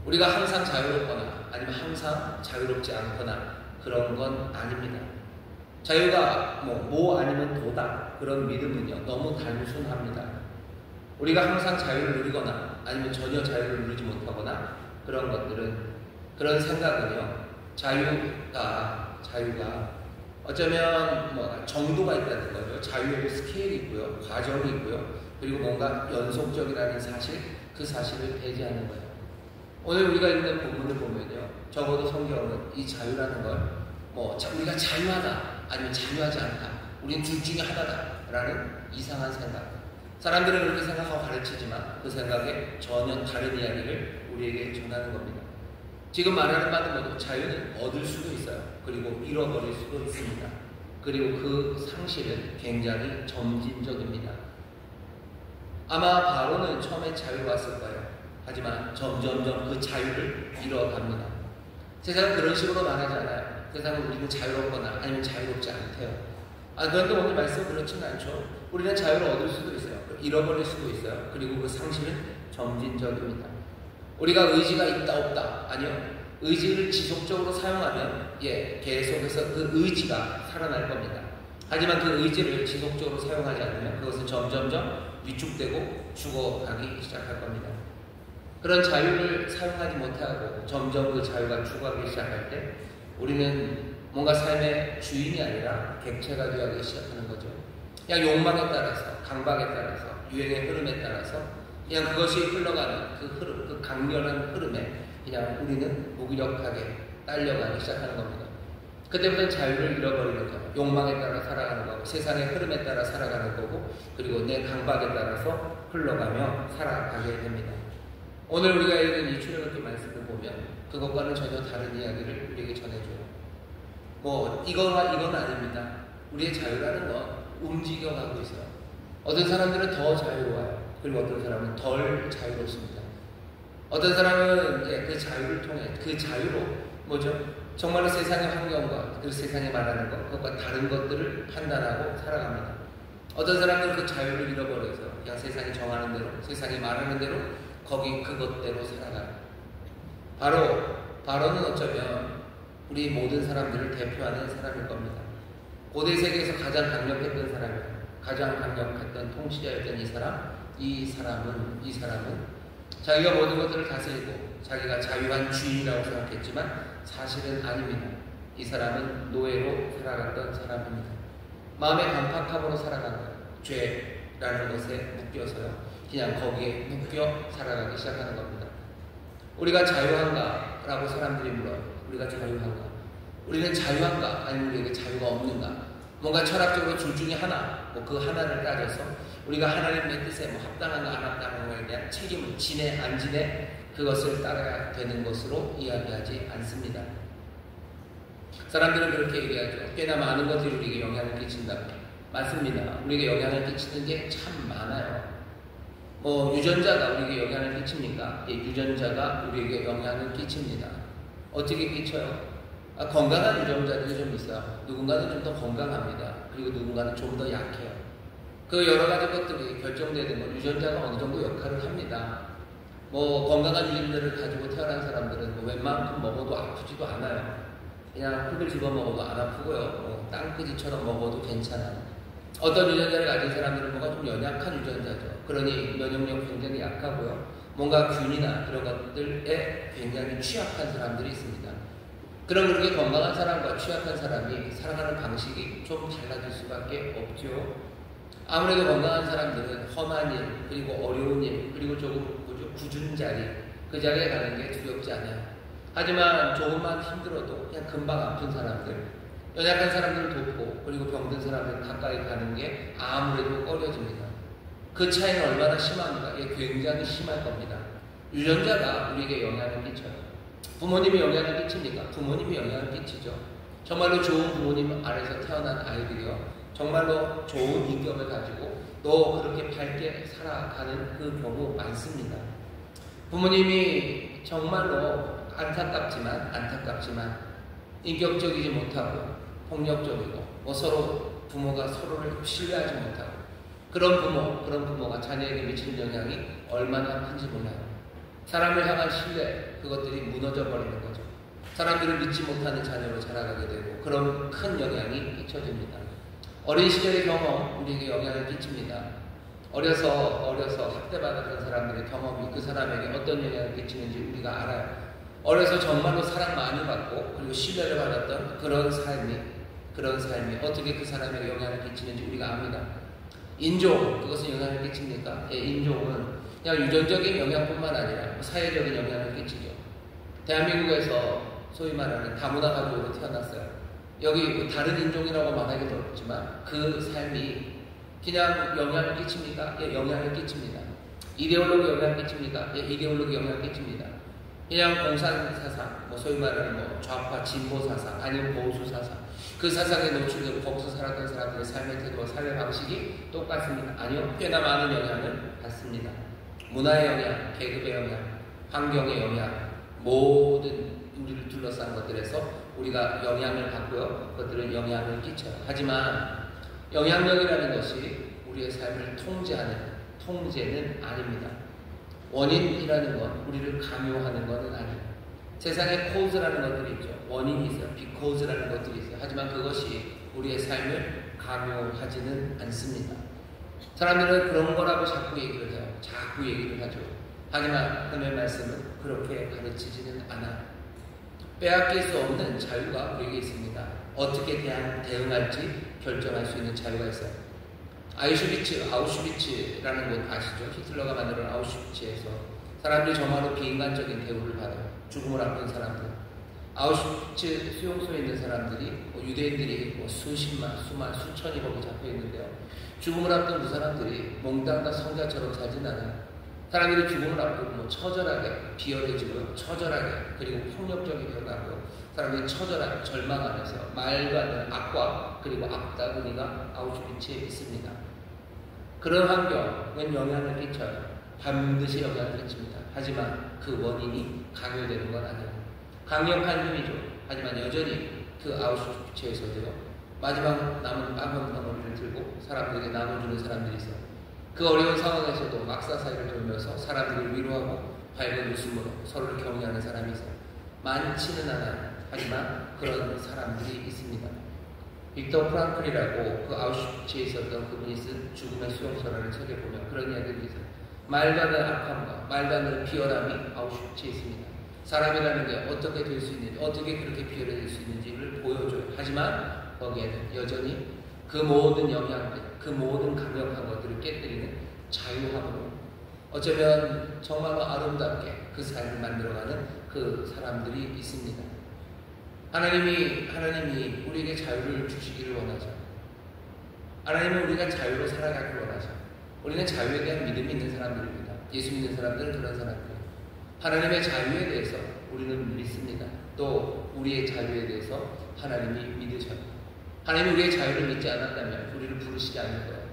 우리가 항상 자유롭거나 아니면 항상 자유롭지 않거나 그런 건 아닙니다. 자유가 아니면 도다, 그런 믿음은요 너무 단순합니다. 우리가 항상 자유를 누리거나 아니면 전혀 자유를 누리지 못하거나 그런 것들은, 그런 생각은요, 자유가 어쩌면 정도가 있다는 거죠. 자유에도 스케일이 있고요, 과정이 있고요, 그리고 뭔가 연속적이라는 사실, 그 사실을 배제하는 거예요. 오늘 우리가 읽는 본문을 보면요, 적어도 성경은 이 자유라는 걸 우리가 자유하다 아니면 자유하지 않다, 우리는 둘 중에 하나다라는 이상한 생각, 사람들은 그렇게 생각하고 가르치지만 그 생각에 전혀 다른 이야기를 우리에게 전하는 겁니다. 지금 말하는 바는 뭐죠? 자유는 얻을 수도 있어요. 그리고 잃어버릴 수도 있습니다. 그리고 그 상실은 굉장히 점진적입니다. 아마 바로는 처음에 자유로웠을 거예요. 하지만 점점점 그 자유를 잃어갑니다. 세상은 그런 식으로 말하지 않아요. 세상은 우리는 자유롭거나 아니면 자유롭지 않대요. 그런데 오늘 말씀 그렇지는 않죠. 우리는 자유를 얻을 수도 있어요. 잃어버릴 수도 있어요. 그리고 그 상실은 점진적입니다. 우리가 의지가 있다 없다, 아니요, 의지를 지속적으로 사용하면 계속해서 그 의지가 살아날 겁니다. 하지만 그 의지를 지속적으로 사용하지 않으면 그것은 점점점 위축되고 죽어가기 시작할 겁니다. 그런 자유를 사용하지 못하고 점점 그 자유가 죽어가기 시작할 때 우리는 뭔가 삶의 주인이 아니라 객체가 되어가기 시작하는 거죠. 그냥 욕망에 따라서, 강박에 따라서, 유행의 흐름에 따라서 그냥 그것이 흘러가는 그 흐름, 그 강렬한 흐름에 그냥 우리는 무기력하게 딸려가기 시작하는 겁니다. 그때부터는 자유를 잃어버리는 거예요. 욕망에 따라 살아가는 거고, 세상의 흐름에 따라 살아가는 거고, 그리고 내 강박에 따라서 흘러가며 살아가게 됩니다. 오늘 우리가 읽은 이 출애굽기 말씀을 보면 그것과는 전혀 다른 이야기를 우리에게 전해줘요. 이건 아닙니다. 우리의 자유라는 건 움직여가고 있어요. 어떤 사람들은 더 자유로워요. 그리고 어떤 사람은 덜 자유롭습니다. 어떤 사람은 그 자유를 통해 그 자유로 정말로 세상의 환경과 그 세상에 말하는 것, 그것과 다른 것들을 판단하고 살아갑니다. 어떤 사람들은 그 자유를 잃어버려서 그냥 세상이 정하는 대로, 세상이 말하는 대로 그것대로 살아가요. 바로는 어쩌면 우리 모든 사람들을 대표하는 사람일 겁니다. 고대 세계에서 가장 강력했던 사람이에요. 가장 강력했던 통치자였던 이 사람은 자기가 모든 것들을 다스리고 자기가 자유한 주인이라고 생각했지만 사실은 아닙니다. 이 사람은 노예로 살아갔던 사람입니다. 마음의 강팍함으로 살아간 거예요. 죄라는 것에 묶여서요. 그냥 거기에 묶여 살아가기 시작하는 겁니다. 우리가 자유한가? 라고 사람들이 물어요. 우리가 자유한가? 우리는 자유한가? 아니면 우리에게 자유가 없는가? 뭔가 철학적으로 둘 중에 하나, 그 하나를 따져서 우리가 하나님의 뜻에 합당한가 안 합당한가에 대한 책임을 지내 안 지내 그것을 따라야 되는 것으로 이야기하지 않습니다. 사람들은 그렇게 얘기하죠. 꽤나 많은 것들이 우리에게 영향을 끼친다고. 맞습니다. 우리에게 영향을 끼치는 게 참 많아요. 유전자가 우리에게 영향을 끼칩니까? 유전자가 우리에게 영향을 끼칩니다. 어떻게 끼쳐요? 건강한 유전자들이 좀 있어요. 누군가는 좀 더 건강합니다. 그리고 누군가는 좀 더 약해요. 그 여러 가지 것들이 결정되는 건 유전자가 어느 정도 역할을 합니다. 건강한 유전자를 가지고 태어난 사람들은 웬만큼 먹어도 아프지도 않아요. 그냥 흙을 집어 먹어도 안 아프고요. 땅끄지처럼 먹어도 괜찮아요. 어떤 유전자를 가진 사람들은 뭔가 좀 연약한 유전자죠. 그러니 면역력 굉장히 약하고요. 뭔가 균이나 이런 것들에 굉장히 취약한 사람들이 있습니다. 그럼 그렇게 건강한 사람과 취약한 사람이 살아가는 방식이 좀 달라질 수밖에 없죠. 아무래도 건강한 사람들은 험한 일, 그리고 어려운 일, 그리고 조금 굳은 자리, 그 자리에 가는 게 두렵지 않아요. 하지만 조금만 힘들어도 그냥 금방 아픈 사람들, 연약한 사람들을 돕고 그리고 병든 사람들 가까이 가는 게 아무래도 꺼려집니다. 그 차이는 얼마나 심합니까? 굉장히 심할 겁니다. 유전자가 우리에게 영향을 끼쳐요. 부모님이 영향을 끼칩니까? 부모님이 영향을 끼치죠. 정말로 좋은 부모님 아래서 태어난 아이들이요. 정말로 좋은 인격을 가지고 또 그렇게 밝게 살아가는 그 경우 많습니다. 부모님이 정말로 안타깝지만 인격적이지 못하고 폭력적이고 서로 부모가 서로를 신뢰하지 못하고 그런 부모가 자녀에게 미치는 영향이 얼마나 큰지 몰라요. 사람을 향한 신뢰, 그것들이 무너져 버리는 거죠. 사람들을 믿지 못하는 자녀로 자라가게 되고 그런 큰 영향이 끼쳐집니다. 어린 시절의 경험 우리에게 영향을 끼칩니다. 어려서 학대받았던 사람들의 경험이 그 사람에게 어떤 영향을 끼치는지 우리가 알아요. 어려서 정말로 사랑 많이 받고 그리고 신뢰를 받았던 그런 삶이 어떻게 그 사람에게 영향을 끼치는지 우리가 압니다. 인종, 그것은 영향을 끼칩니까? 인종은 그냥 유전적인 영향뿐만 아니라 사회적인 영향을 끼치죠. 대한민국에서 소위 말하는 다문화 가족으로 태어났어요. 여기 다른 인종이라고 말하기도 어렵지만 그 삶이 그냥 영향을 끼칩니까? 영향을 끼칩니다. 이데올로기 영향을 끼칩니까? 이데올로기 영향을 끼칩니다. 그냥 공산사상, 소위 말하는 좌파 진보 사상, 아니면 보수 사상, 그 사상에 노출되고 거기서 살았던 사람들의 삶의 태도와 삶의 방식이 똑같습니다. 아니요, 꽤나 많은 영향을 받습니다. 문화의 영향, 계급의 영향, 환경의 영향, 모든 우리를 둘러싼 것들에서 우리가 영향을 받고요. 그것들은 영향을 끼쳐요. 하지만 영향력이라는 것이 우리의 삶을 통제는 아닙니다. 원인이라는 건 우리를 강요하는 것은 아니에요. 세상에 코즈라는 것들이 있죠. 원인이 있어요. 비코즈라는 것들이 있어요. 하지만 그것이 우리의 삶을 강요하지는 않습니다. 사람들은 그런 거라고 자꾸 얘기를 해요. 자꾸 얘기를 하죠. 하지만 하나님의 말씀은 그렇게 가르치지는 않아요. 빼앗길 수 없는 자유가 우리에게 있습니다. 어떻게 대응할지 결정할 수 있는 자유가 있어요. 아우슈비츠라는 곳 아시죠? 히틀러가 만든 아우슈비츠에서 사람들이 정말로 비인간적인 대우를 받아요. 죽음을 앞둔 사람들. 아우슈비츠 수용소에 있는 사람들이 유대인들이 수십만, 수천이 거기 잡혀 있는데요. 죽음을 앞둔 그 사람들이 몽땅 성자처럼 살진 않아요. 사람들이 죽음을 앞두고 처절하게 비열해지고요. 처절하게 그리고 폭력적인 변화고요. 사람들이 처절한 절망 안에서 말도 안 되는 악과 그리고 악다구니가 아우슈비츠에 있습니다. 그런 환경은 영향을 끼쳐요. 반드시 영향을 끼칩니다. 하지만 그 원인이 강요되는 건 아니에요. 강력한 힘이죠. 하지만 여전히 그 아우슈비츠에서도요. 마지막 남은 빵 한 덩어리를 들고 사람들에게 나눠주는 사람들이 있어요. 그 어려운 상황에서도 막사 사이를 돌면서 사람들을 위로하고 밝은 웃음으로 서로를 격려하는 사람이 있어요. 많지는 않아요. 하지만 그런 사람들이 있습니다. 빅터 프랑클이라고 그 아우슈비츠에 있었던 그분이 쓴 죽음의 수용소라는 책에 보면 그런 이야기들이 있어요. 말도 안 되는 악함과 말도 안 되는 비열함이 아우슈비츠에 있습니다. 사람이라는 게 어떻게 될 수 있는지, 어떻게 그렇게 비열해질 수 있는지를 보여줘요. 하지만 거기에는 여전히 그 모든 영향들, 그 모든 강력한 것들을 깨뜨리는 자유함으로 어쩌면 정말로 아름답게 그 삶을 만들어가는 그 사람들이 있습니다. 하나님이 우리에게 자유를 주시기를 원하죠. 하나님은 우리가 자유로 살아가기를 원하죠. 우리는 자유에 대한 믿음이 있는 사람들입니다. 예수 믿는 사람들은 그런 사람들이에요. 하나님의 자유에 대해서 우리는 믿습니다. 또 우리의 자유에 대해서 하나님이 믿으셔요. 하나님이 우리의 자유를 믿지 않았다면 우리를 부르시지 않을 거예요.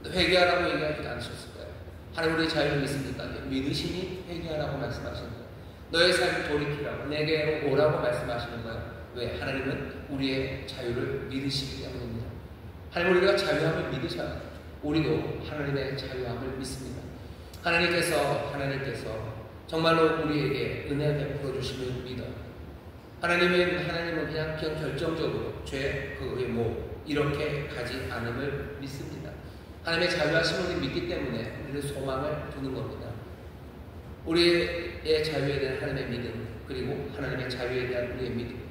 회개하라고 얘기하지 않으셨을 거예요. 하나님 우리의 자유를 믿습니까? 믿으시니 회개하라고 말씀하시는 거예요. 너의 삶을 돌이키라고 내게로 오라고 말씀하시는 거예요. 왜? 하나님은 우리의 자유를 믿으시기 때문입니다. 하나님 우리가 자유함을 믿으셔야 우리도 하나님의 자유함을 믿습니다. 하나님께서 정말로 우리에게 은혜 베풀어 주심을 믿어요. 하나님은 그냥 결정적으로 죄, 이렇게 가지 않음을 믿습니다. 하나님의 자유하심을 믿기 때문에 우리는 소망을 두는 겁니다. 우리의 자유에 대한 하나님의 믿음, 그리고 하나님의 자유에 대한 우리의 믿음,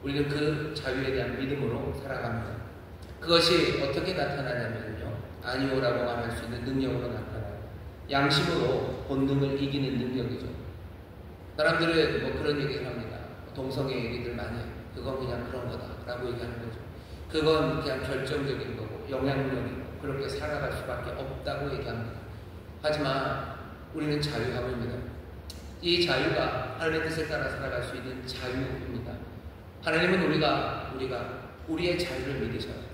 우리는 그 자유에 대한 믿음으로 살아갑니다. 그것이 어떻게 나타나냐면요, 아니오라고 말할 수 있는 능력으로 나타나요. 양심으로 본능을 이기는 능력이죠. 사람들은 그런 얘기를 합니다. 동성애 얘기들 많이 해요. 그건 그냥 그런 거다라고 얘기하는 거죠. 그건 그냥 결정적인 거고 영향력이고 그렇게 살아갈 수밖에 없다고 얘기합니다. 하지만 우리는 자유함을 믿어요. 이 자유가 하나님의 뜻에 따라 살아갈 수 있는 자유입니다. 하나님은 우리의 자유를 믿으셔요.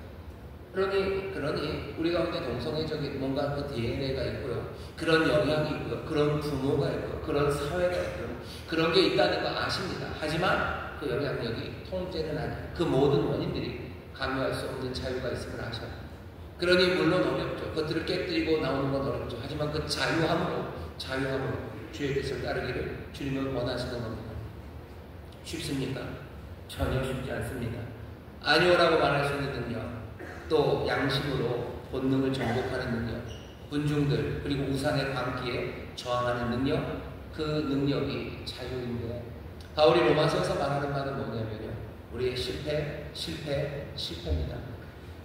그러니 우리 가운데 동성애적인 뭔가 그 DNA가 있고요. 그런 영향이 있고요. 그런 부모가 있고요. 그런 사회가 있고요. 그런 게 있다는 거 아십니다. 하지만 그 영향력이 통제는 아니에요. 그 모든 원인들이 강요할 수 없는 자유가 있음을 아셔요. 그러니 물론 어렵죠. 그것들을 깨뜨리고 나오는 건 어렵죠. 하지만 그 자유함으로 주의 뜻을 따르기를 주님은 원하시는 겁니다. 쉽습니까? 전혀 쉽지 않습니다. 아니오라고 말할 수 있는 능력, 또 양심으로 본능을 정복하는 능력, 군중들 그리고 우상의 광기에 저항하는 능력, 그 능력이 자유인데 바울이 로마서에서 말하는 바는 뭐냐면요, 우리의 실패입니다.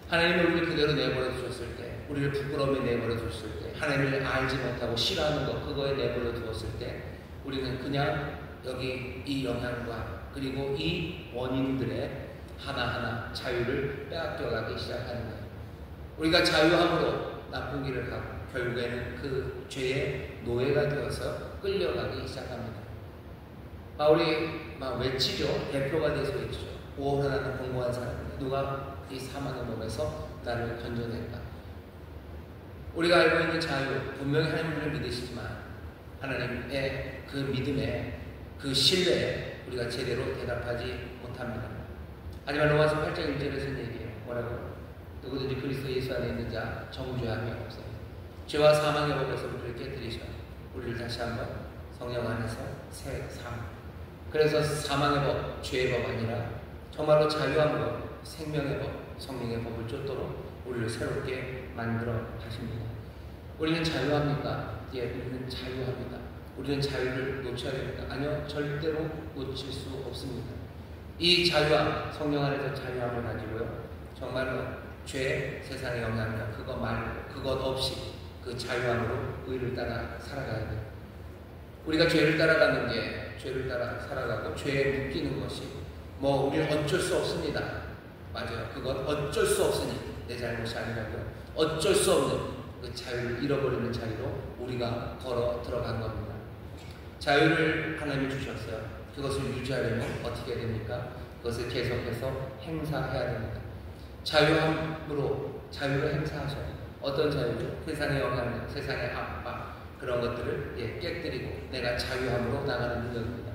하나님을 우리를 그대로 내버려 두셨을 때, 우리를 부끄러움에 내버려 두셨을 때, 하나님을 알지 못하고 싫어하는 것, 그거에 내버려 두었을 때 우리는 그냥 여기 이 영향과 그리고 이 원인들의 하나하나 자유를 빼앗겨가기 시작하는 거예요. 우리가 자유함으로 나쁜 길을 가고 결국에는 그 죄의 노예가 되어서 끌려가기 시작합니다. 바울이 막 외치죠. 대표가 돼서 외치죠. 오호라 나는 공고한 사람이다. 누가 이 사망의 몸에서 나를 건져낼까? 우리가 알고 있는 자유, 분명히 하나님을 믿으시지만 하나님의 그 믿음에, 그 신뢰에 우리가 제대로 대답하지 못합니다. 하지만 로마서 8장 1절에 쓴 얘기예요. 뭐라고? 누구든지 그리스도 예수 안에 있는 자 정죄함이 없어요. 죄와 사망의 법에서 우리를 깨뜨리셔 우리를 다시 한번 성령 안에서 새 삶, 그래서 사망의 법, 죄의 법 아니라 정말로 자유함으로 생명의 법, 성령의 법을 쫓도록 우리를 새롭게 만들어 가십니다. 우리는 자유합니까? 예, 우리는 자유합니다. 우리는 자유를 놓쳐야 됩니다. 아니요, 절대로 놓칠 수 없습니다. 이 자유함, 성령 안에서 자유함을 가지고요, 정말로 죄, 세상의 영향력, 그것 말고, 그것 없이 그 자유함으로 의를 따라 살아가야 돼요. 우리가 죄를 따라가는 게, 죄를 따라 살아가고 죄에 묶이는 것이 우리는 어쩔 수 없습니다. 맞아요. 그건 어쩔 수 없으니 내 잘못이 아니라고요. 어쩔 수 없는 그 자유를 잃어버리는 자리로 우리가 걸어 들어간 겁니다. 자유를 하나님이 주셨어요. 그것을 유지하려면 어떻게 해야 됩니까? 그것을 계속해서 행사해야 됩니다. 자유함으로 자유를 행사하셔야 돼요. 어떤 자유죠? 세상의 영향력, 세상의 압박, 그런 것들을 깨뜨리고 내가 자유함으로 나가는 능력입니다.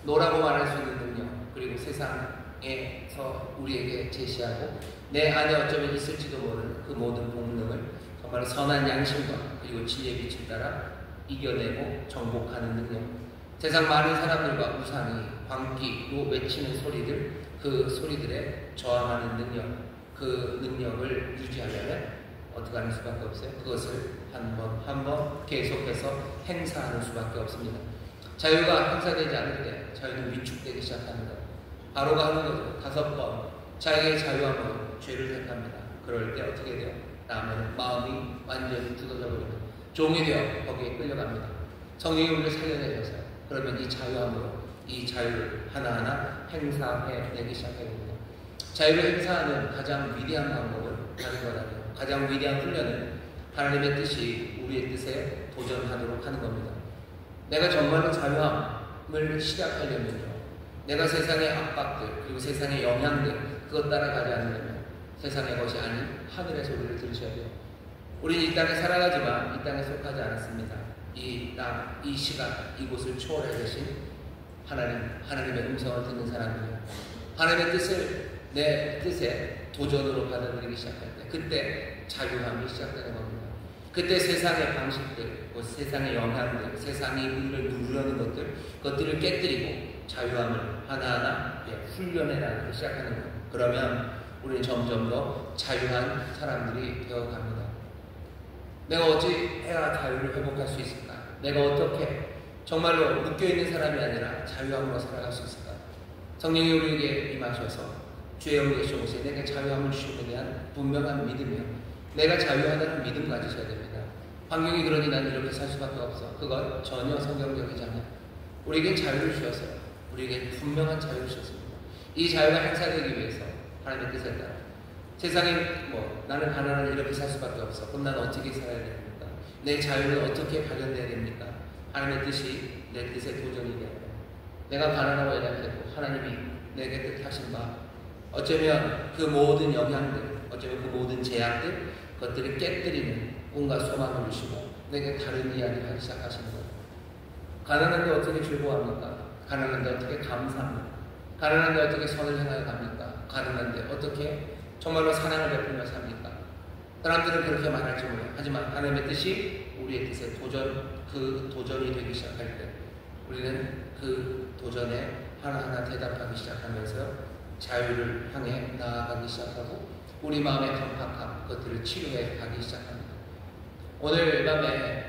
노라고 말할 수 있는 능력, 그리고 세상에서 우리에게 제시하고 내 안에 어쩌면 있을지도 모르는 그 모든 본능을 정말 선한 양심과 그리고 진리의 빛을 따라 이겨내고 정복하는 능력. 세상 많은 사람들과 우상이 광기로 외치는 소리들, 그 소리들에 저항하는 능력, 그 능력을 유지하려면 어떻게 하는 수밖에 없어요? 그것을 한 번 계속해서 행사하는 수밖에 없습니다. 자유가 행사되지 않을 때 자유는 위축되기 시작합니다. 바로가 하는 거죠. 5번 자기의 자유함으로 죄를 택합니다. 그럴 때 어떻게 돼요? 다음에는 마음이 완전히 굳어져 버립니다. 종이 되어 거기에 끌려갑니다. 성령이 우리를 살려내셔서요. 그러면 이 자유함으로 이 자유를 하나하나 행사해내기 시작합니다. 자유를 행사하는 가장 위대한 방법은 다른 것 아니에요. 가장 위대한 훈련은 하나님의 뜻이 우리의 뜻에 도전하도록 하는 겁니다. 내가 정말로 자유함을 시작하려면요, 내가 세상의 압박들 그리고 세상의 영향들 그것 따라가지 않으려면 세상의 것이 아닌 하늘의 소리를 들으셔야 돼요. 우리는 이 땅에 살아가지만 이 땅에 속하지 않았습니다. 이 땅, 이 시간, 이곳을 초월해 계신 하나님의 음성을 듣는 사람이에요. 하나님의 뜻을 내 뜻에 도전으로 받아들이기 시작할 때 그때 자유함이 시작되는 겁니다. 그때 세상의 방식들, 세상의 영향들, 세상이 우리를 누르려는 그것들을 깨뜨리고 자유함을 하나하나 훈련해 나가기 시작하는 거예요. 그러면 우리는 점점 더 자유한 사람들이 되어갑니다. 내가 어찌 해야 자유를 회복할 수 있을까? 내가 어떻게 정말로 묶여있는 사람이 아니라 자유함으로 살아갈 수 있을까? 성령이 우리에게 임하셔서 주의 영이 계시오시에 내게 자유함을 주심에 대한 분명한 믿음이요, 내가 자유하다는 믿음 가지셔야 됩니다. 환경이 그러니 난 이렇게 살 수밖에 없어. 그건 전혀 성경적이지 않아요. 우리에겐 자유를 주셨어요. 우리에겐 분명한 자유를 주셨습니다. 이 자유가 행사되기 위해서 하나님의 뜻에 따라 세상에 나는 가난한 이렇게 살 수밖에 없어. 그럼 난 어떻게 살아야 됩니까? 내 자유는 어떻게 발견돼야 됩니까? 하나님의 뜻이 내 뜻에 도전이 되어야 돼요. 내가 가난하고 연약해도 하나님이 내게 뜻하신 바, 어쩌면 그 모든 영향들, 어쩌면 그 모든 제약들, 그것들을 깨뜨리는 온갖 소망을 주시고 내게 다른 이야기를 하기 시작하시는 거예요. 가난한데 어떻게 즐거워합니까? 가난한데 어떻게 감사합니까? 가난한데 어떻게 선을 행하여 갑니까? 가난한데 어떻게 정말로 사랑을 베풀며 삽니까? 사람들은 그렇게 말할지 몰라요. 하지만 하나님의 뜻이 우리의 뜻에 그 도전이 되기 시작할 때 우리는 그 도전에 하나하나 대답하기 시작하면서 자유를 향해 나아가기 시작하고 우리 마음의 강팍함 그것들을 치료해 가기 시작합니다. 오늘 이 밤에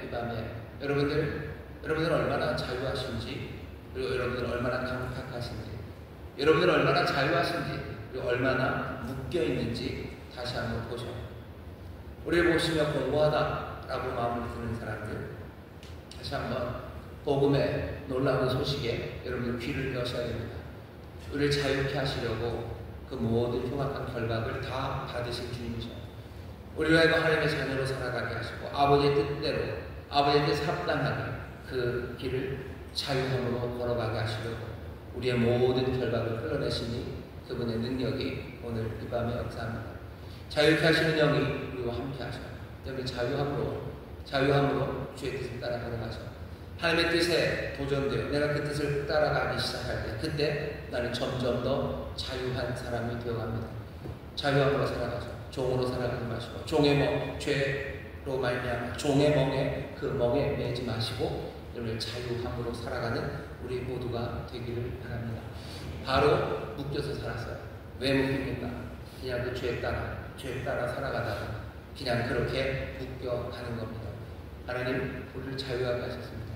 여러분들 얼마나 자유하신지, 그리고 여러분들 얼마나 강팍하신지, 여러분들 얼마나 자유하신지, 그리고 얼마나 묶여있는지 다시 한번 보셔요. 우리를 보시며 공부하다라고 마음을 드는 사람들, 다시 한번 복음의 놀라운 소식에 여러분들 귀를 여셔야 됩니다. 우리를 자유케 하시려고 그 모든 흉악한 결박을 다 받으신 주님이죠. 우리를 하여금 하나님의 자녀로 살아가게 하시고 아버지의 뜻대로, 아버지의 뜻에 합당하게 그 길을 자유함으로 걸어가게 하시려고 우리의 모든 결박을 끌어내시니 그분의 능력이 오늘 이 밤에 역사합니다. 자유케 하시는 영이 우리와 함께 하셔요. 여러분 자유함으로 주의 뜻을 따라 걸어가셔. 하나님의 뜻에 도전되어 내가 그 뜻을 따라가기 시작할 때 그때 나는 점점 더 자유한 사람이 되어갑니다. 자유함으로 살아가죠. 종으로 살아가지 마시고 종의 멍, 죄로 말미암아 종의 멍에 그 멍에 매지 마시고 여러분의 자유함으로 살아가는 우리 모두가 되기를 바랍니다. 바로 묶여서 살았어요. 왜 묶입니까? 그냥 그 죄에 따라 살아가다가 그냥 그렇게 묶여가는 겁니다. 하나님 우리를 자유하게 하셨습니다.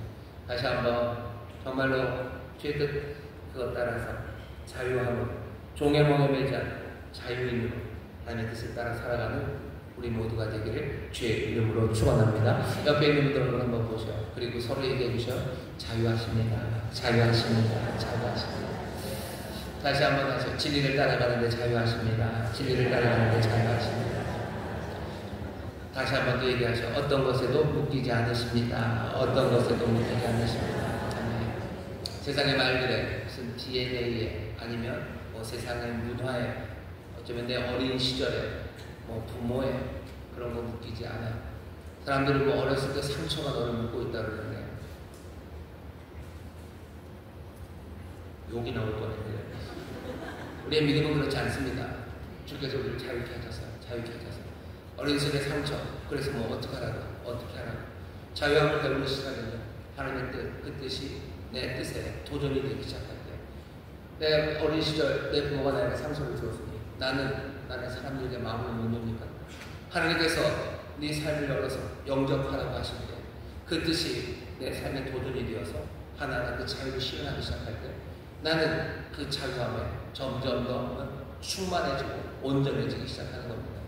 다시 한번 정말로 죄의 뜻 그것 따라서 자유함으로 종의 멍에 매지 않고 자유인으로 하나님의 뜻을 따라 살아가는 우리 모두가 되기를 주의 이름으로 축원합니다. 옆에 있는 분들을 한번 보셔. 그리고 서로 얘기해 주셔. 자유하십니다. 자유하십니다. 자유하십니다. 다시 한번 하세요. 진리를 따라가는데 자유하십니다. 진리를 따라가는데 자유하십니다. 다시 한번 더 얘기하셔. 어떤 것에도 묶이지 않으십니다. 어떤 것에도 묶이지 않으십니다. 아멘. 세상의 말들에 무슨 DNA에 아니면 뭐 세상의 문화에 어쩌면 내 어린 시절에 뭐 부모의 그런 거 묶이지 않아요. 사람들이 뭐 어렸을 때 상처가 너를 묶고 있다 그러는데 욕이 나올 뻔했는데 우리의 믿음은 그렇지 않습니다. 주께서 우리를 자유케 하셔서 어린 시절의 상처 그래서 뭐 어떻게 하라고 자유함을 배우는 시간은요 하나님의 뜻, 그 뜻이 내 뜻에 도전이 되기 시작할 때 내 어린 시절 내 부모가 나에게 상처를 주었으니 나는 사람들에게 마음을 못 여니까 하나님께서 네 삶을 열어서 영접하라고 하실 때 그 뜻이 내 삶의 도전이 되어서 하나하나 그 자유를 실현하기 시작할 때 나는 그 자유함에 점점 더 충만해지고 온전해지기 시작하는 겁니다.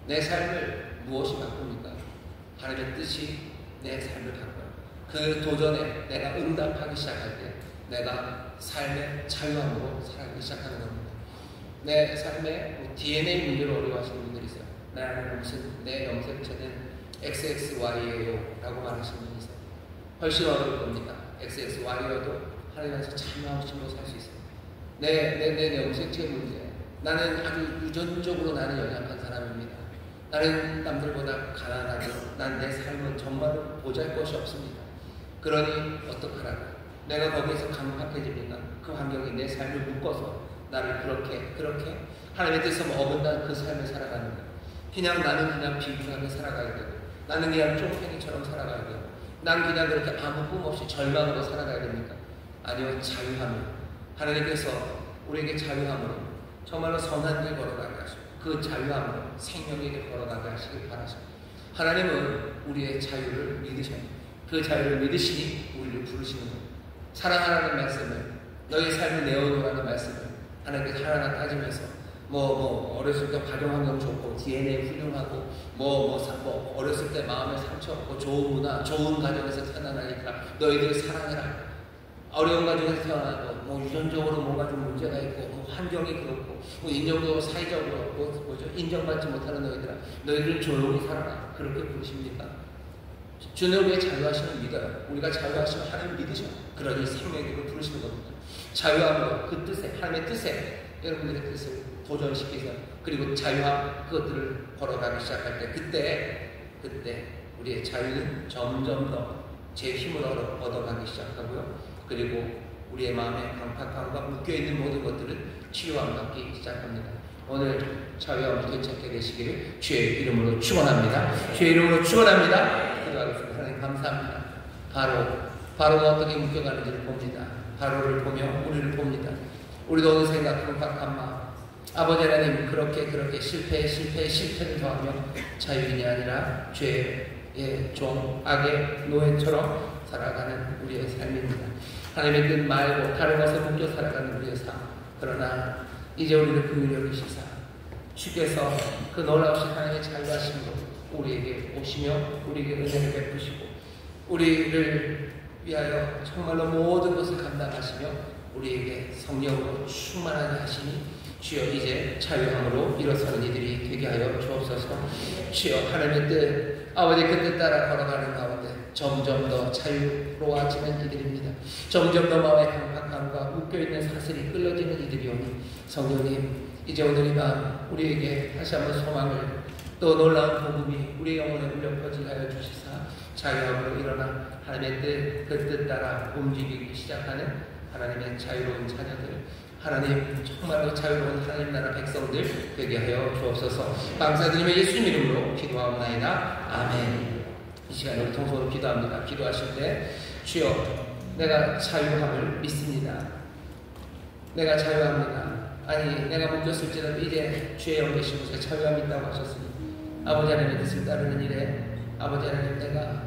내 삶을 무엇이 바꿉니까? 하나님의 뜻이 내 삶을 바꿔요. 그 도전에 내가 응답하기 시작할 때 내가 삶의 자유함으로 살아가기 시작하는 겁니다. 내 삶의 DNA 문제로 어려워하시는 분들이 있어요. 나는 무슨 내 영생체는 XXY예요 라고 말하시는 분이 있어요. 훨씬 어려울 겁니다. XXY여도 하나님께서 자유하심으로 살 수 있어요. 내 영생체 문제. 나는 아주 유전적으로 나는 연약한 사람입니다. 나는 남들보다 가난하고 난 내 삶은 정말로 보잘것이 없습니다. 그러니 어떡하라고? 내가 거기에서 강팍해집니까? 그 환경이 내 삶을 묶어서 나를 그렇게 하나님의 뜻을 어긋난 그 삶을 살아가는 거예요. 나는 그냥 비굴하게 살아가야 되고 나는 그냥 쫑팽이처럼 살아가야 되고 난 그냥 그렇게 아무 꿈 없이 절망으로 살아가야 됩니까? 아니요. 자유함을 하나님께서 우리에게 자유함으로 정말로 선한 길 걸어가게 하시고 그 자유함으로 생명의 길 걸어가게 하시길 바라십니다. 하나님은 우리의 자유를 믿으셔요. 그 자유를 믿으시니 우리를 부르시는 거예요. 사랑하라는 말씀을 너의 삶을 내어놓으라는 말씀을 하나님께서 하나하나 따지면서 어렸을 때 가정 환경 좋고 DNA 훌륭하고 어렸을 때 마음의 상처 없고 좋은 문화 좋은 가정에서 태어나니까 너희들 사랑해라. 어려운 가정에서 태어나고 유전적으로 뭔가 좀 문제가 있고 환경이 그렇고 인정적으로 사회적으로 인정받지 못하는 너희들은 조용히 살아라. 그렇게 부르십니까? 주는 우리의 자유하심을 믿어요. 우리가 자유하심을 하나님 믿으셔요. 그러니 생명으로 부르시는 겁니다. 자유함으로 그 뜻에 하나님의 뜻에 여러분들의 뜻을 도전시키세요. 그리고 자유함 그것들을 걸어가기 시작할 때 그때 우리의 자유는 점점 더 제 힘으로 얻어가기 시작하고요. 그리고 우리의 마음에 강팍함과 묶여있는 모든 것들은 치유함 받기 시작합니다. 오늘 자유함을 되찾게 되시기를 주의 이름으로 축원합니다. 주의 이름으로 축원합니다. 기도하겠습니다. 하나님 감사합니다. 바로가 어떻게 묶여가는지를 봅니다. 바로를 보며 우리를 봅니다. 우리도 어느 생각 강팍한 마음 아버지 하나님 그렇게 실패를 더하며 자유인이 아니라 죄의 종 악의 노예처럼 살아가는 우리의 삶입니다. 하나님의 뜻 말고 다른 것에 묶여 살아가는 우리의 삶. 그러나 이제 우리를 긍휼히 여기시사 주께서 그 놀라우신 하나님의 자유하심으로 우리에게 오시며 우리에게 은혜를 베푸시고 우리를 위하여 정말로 모든 것을 감당하시며 우리에게 성령으로 충만하게 하시니 주여 이제 자유함으로 일어서는 이들이 되게 하여 주옵소서. 주여 하나님의 뜻 아버지 그 뜻 따라 걸어가는 가운데 점점 더 자유로워지는 이들입니다. 점점 더 마음의 강팍함과 묶여있는 사슬이 끌어지는 이들이 오니 성령님 이제 오늘 이 밤 우리에게 다시 한번 소망을 또 놀라운 복음이 우리 영혼에 울려 퍼지게 하여 주시사 자유함으로 일어나 하나님의 뜻 그 뜻 따라 움직이기 시작하는 하나님의 자유로운 자녀들 하나님 정말로 자유로운 하나님 나라 백성들 되게 하여 주옵소서. 감사드리며 예수님 이름으로 기도하옵나이다. 아멘. 이 시간에 우리 통성으로 기도합니다. 기도하실 때 주여, 내가 자유함을 믿습니다. 내가 자유합니다. 아니, 내가 묶였을지라도 이제 주의 영 계신 곳에 자유함이 있다고 하셨으니 아버지 하나님의 뜻을 따르는 일에 아버지 하나님, 내가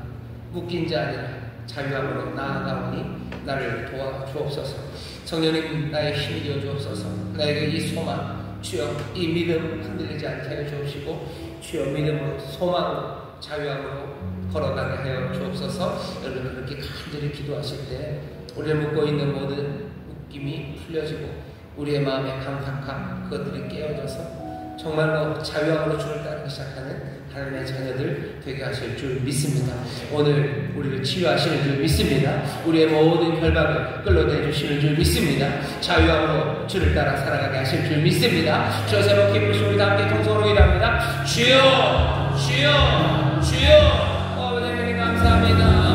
묶인 자 아니라 자유함으로 나아가오니 나를 도와주옵소서. 성령님, 나의 힘이 되어 주옵소서. 나에게 이 소망, 주여, 이 믿음 흔들리지 않게 하여 주옵시고, 주여, 믿음으로 소망으로 자유함으로 걸어가게 하여 주옵소서. 여러분 그렇게 간절히 기도하실 때 우리를 묶고 있는 모든 묶임이 풀려지고 우리의 마음의 강팍함 그것들이 깨어져서 정말로 자유함으로 주를 따르기 시작하는 하나님의 자녀들 되게 하실 줄 믿습니다. 오늘 우리를 치유하시는 줄 믿습니다. 우리의 모든 결박을 끌어내주시는 줄 믿습니다. 자유함으로 주를 따라 살아가게 하실 줄 믿습니다. 주여, 새롭게 부르시고 우리 다 함께 통성으로 기도합니다. 주여, 주여, 주여. 아버지 하나님 감사합니다.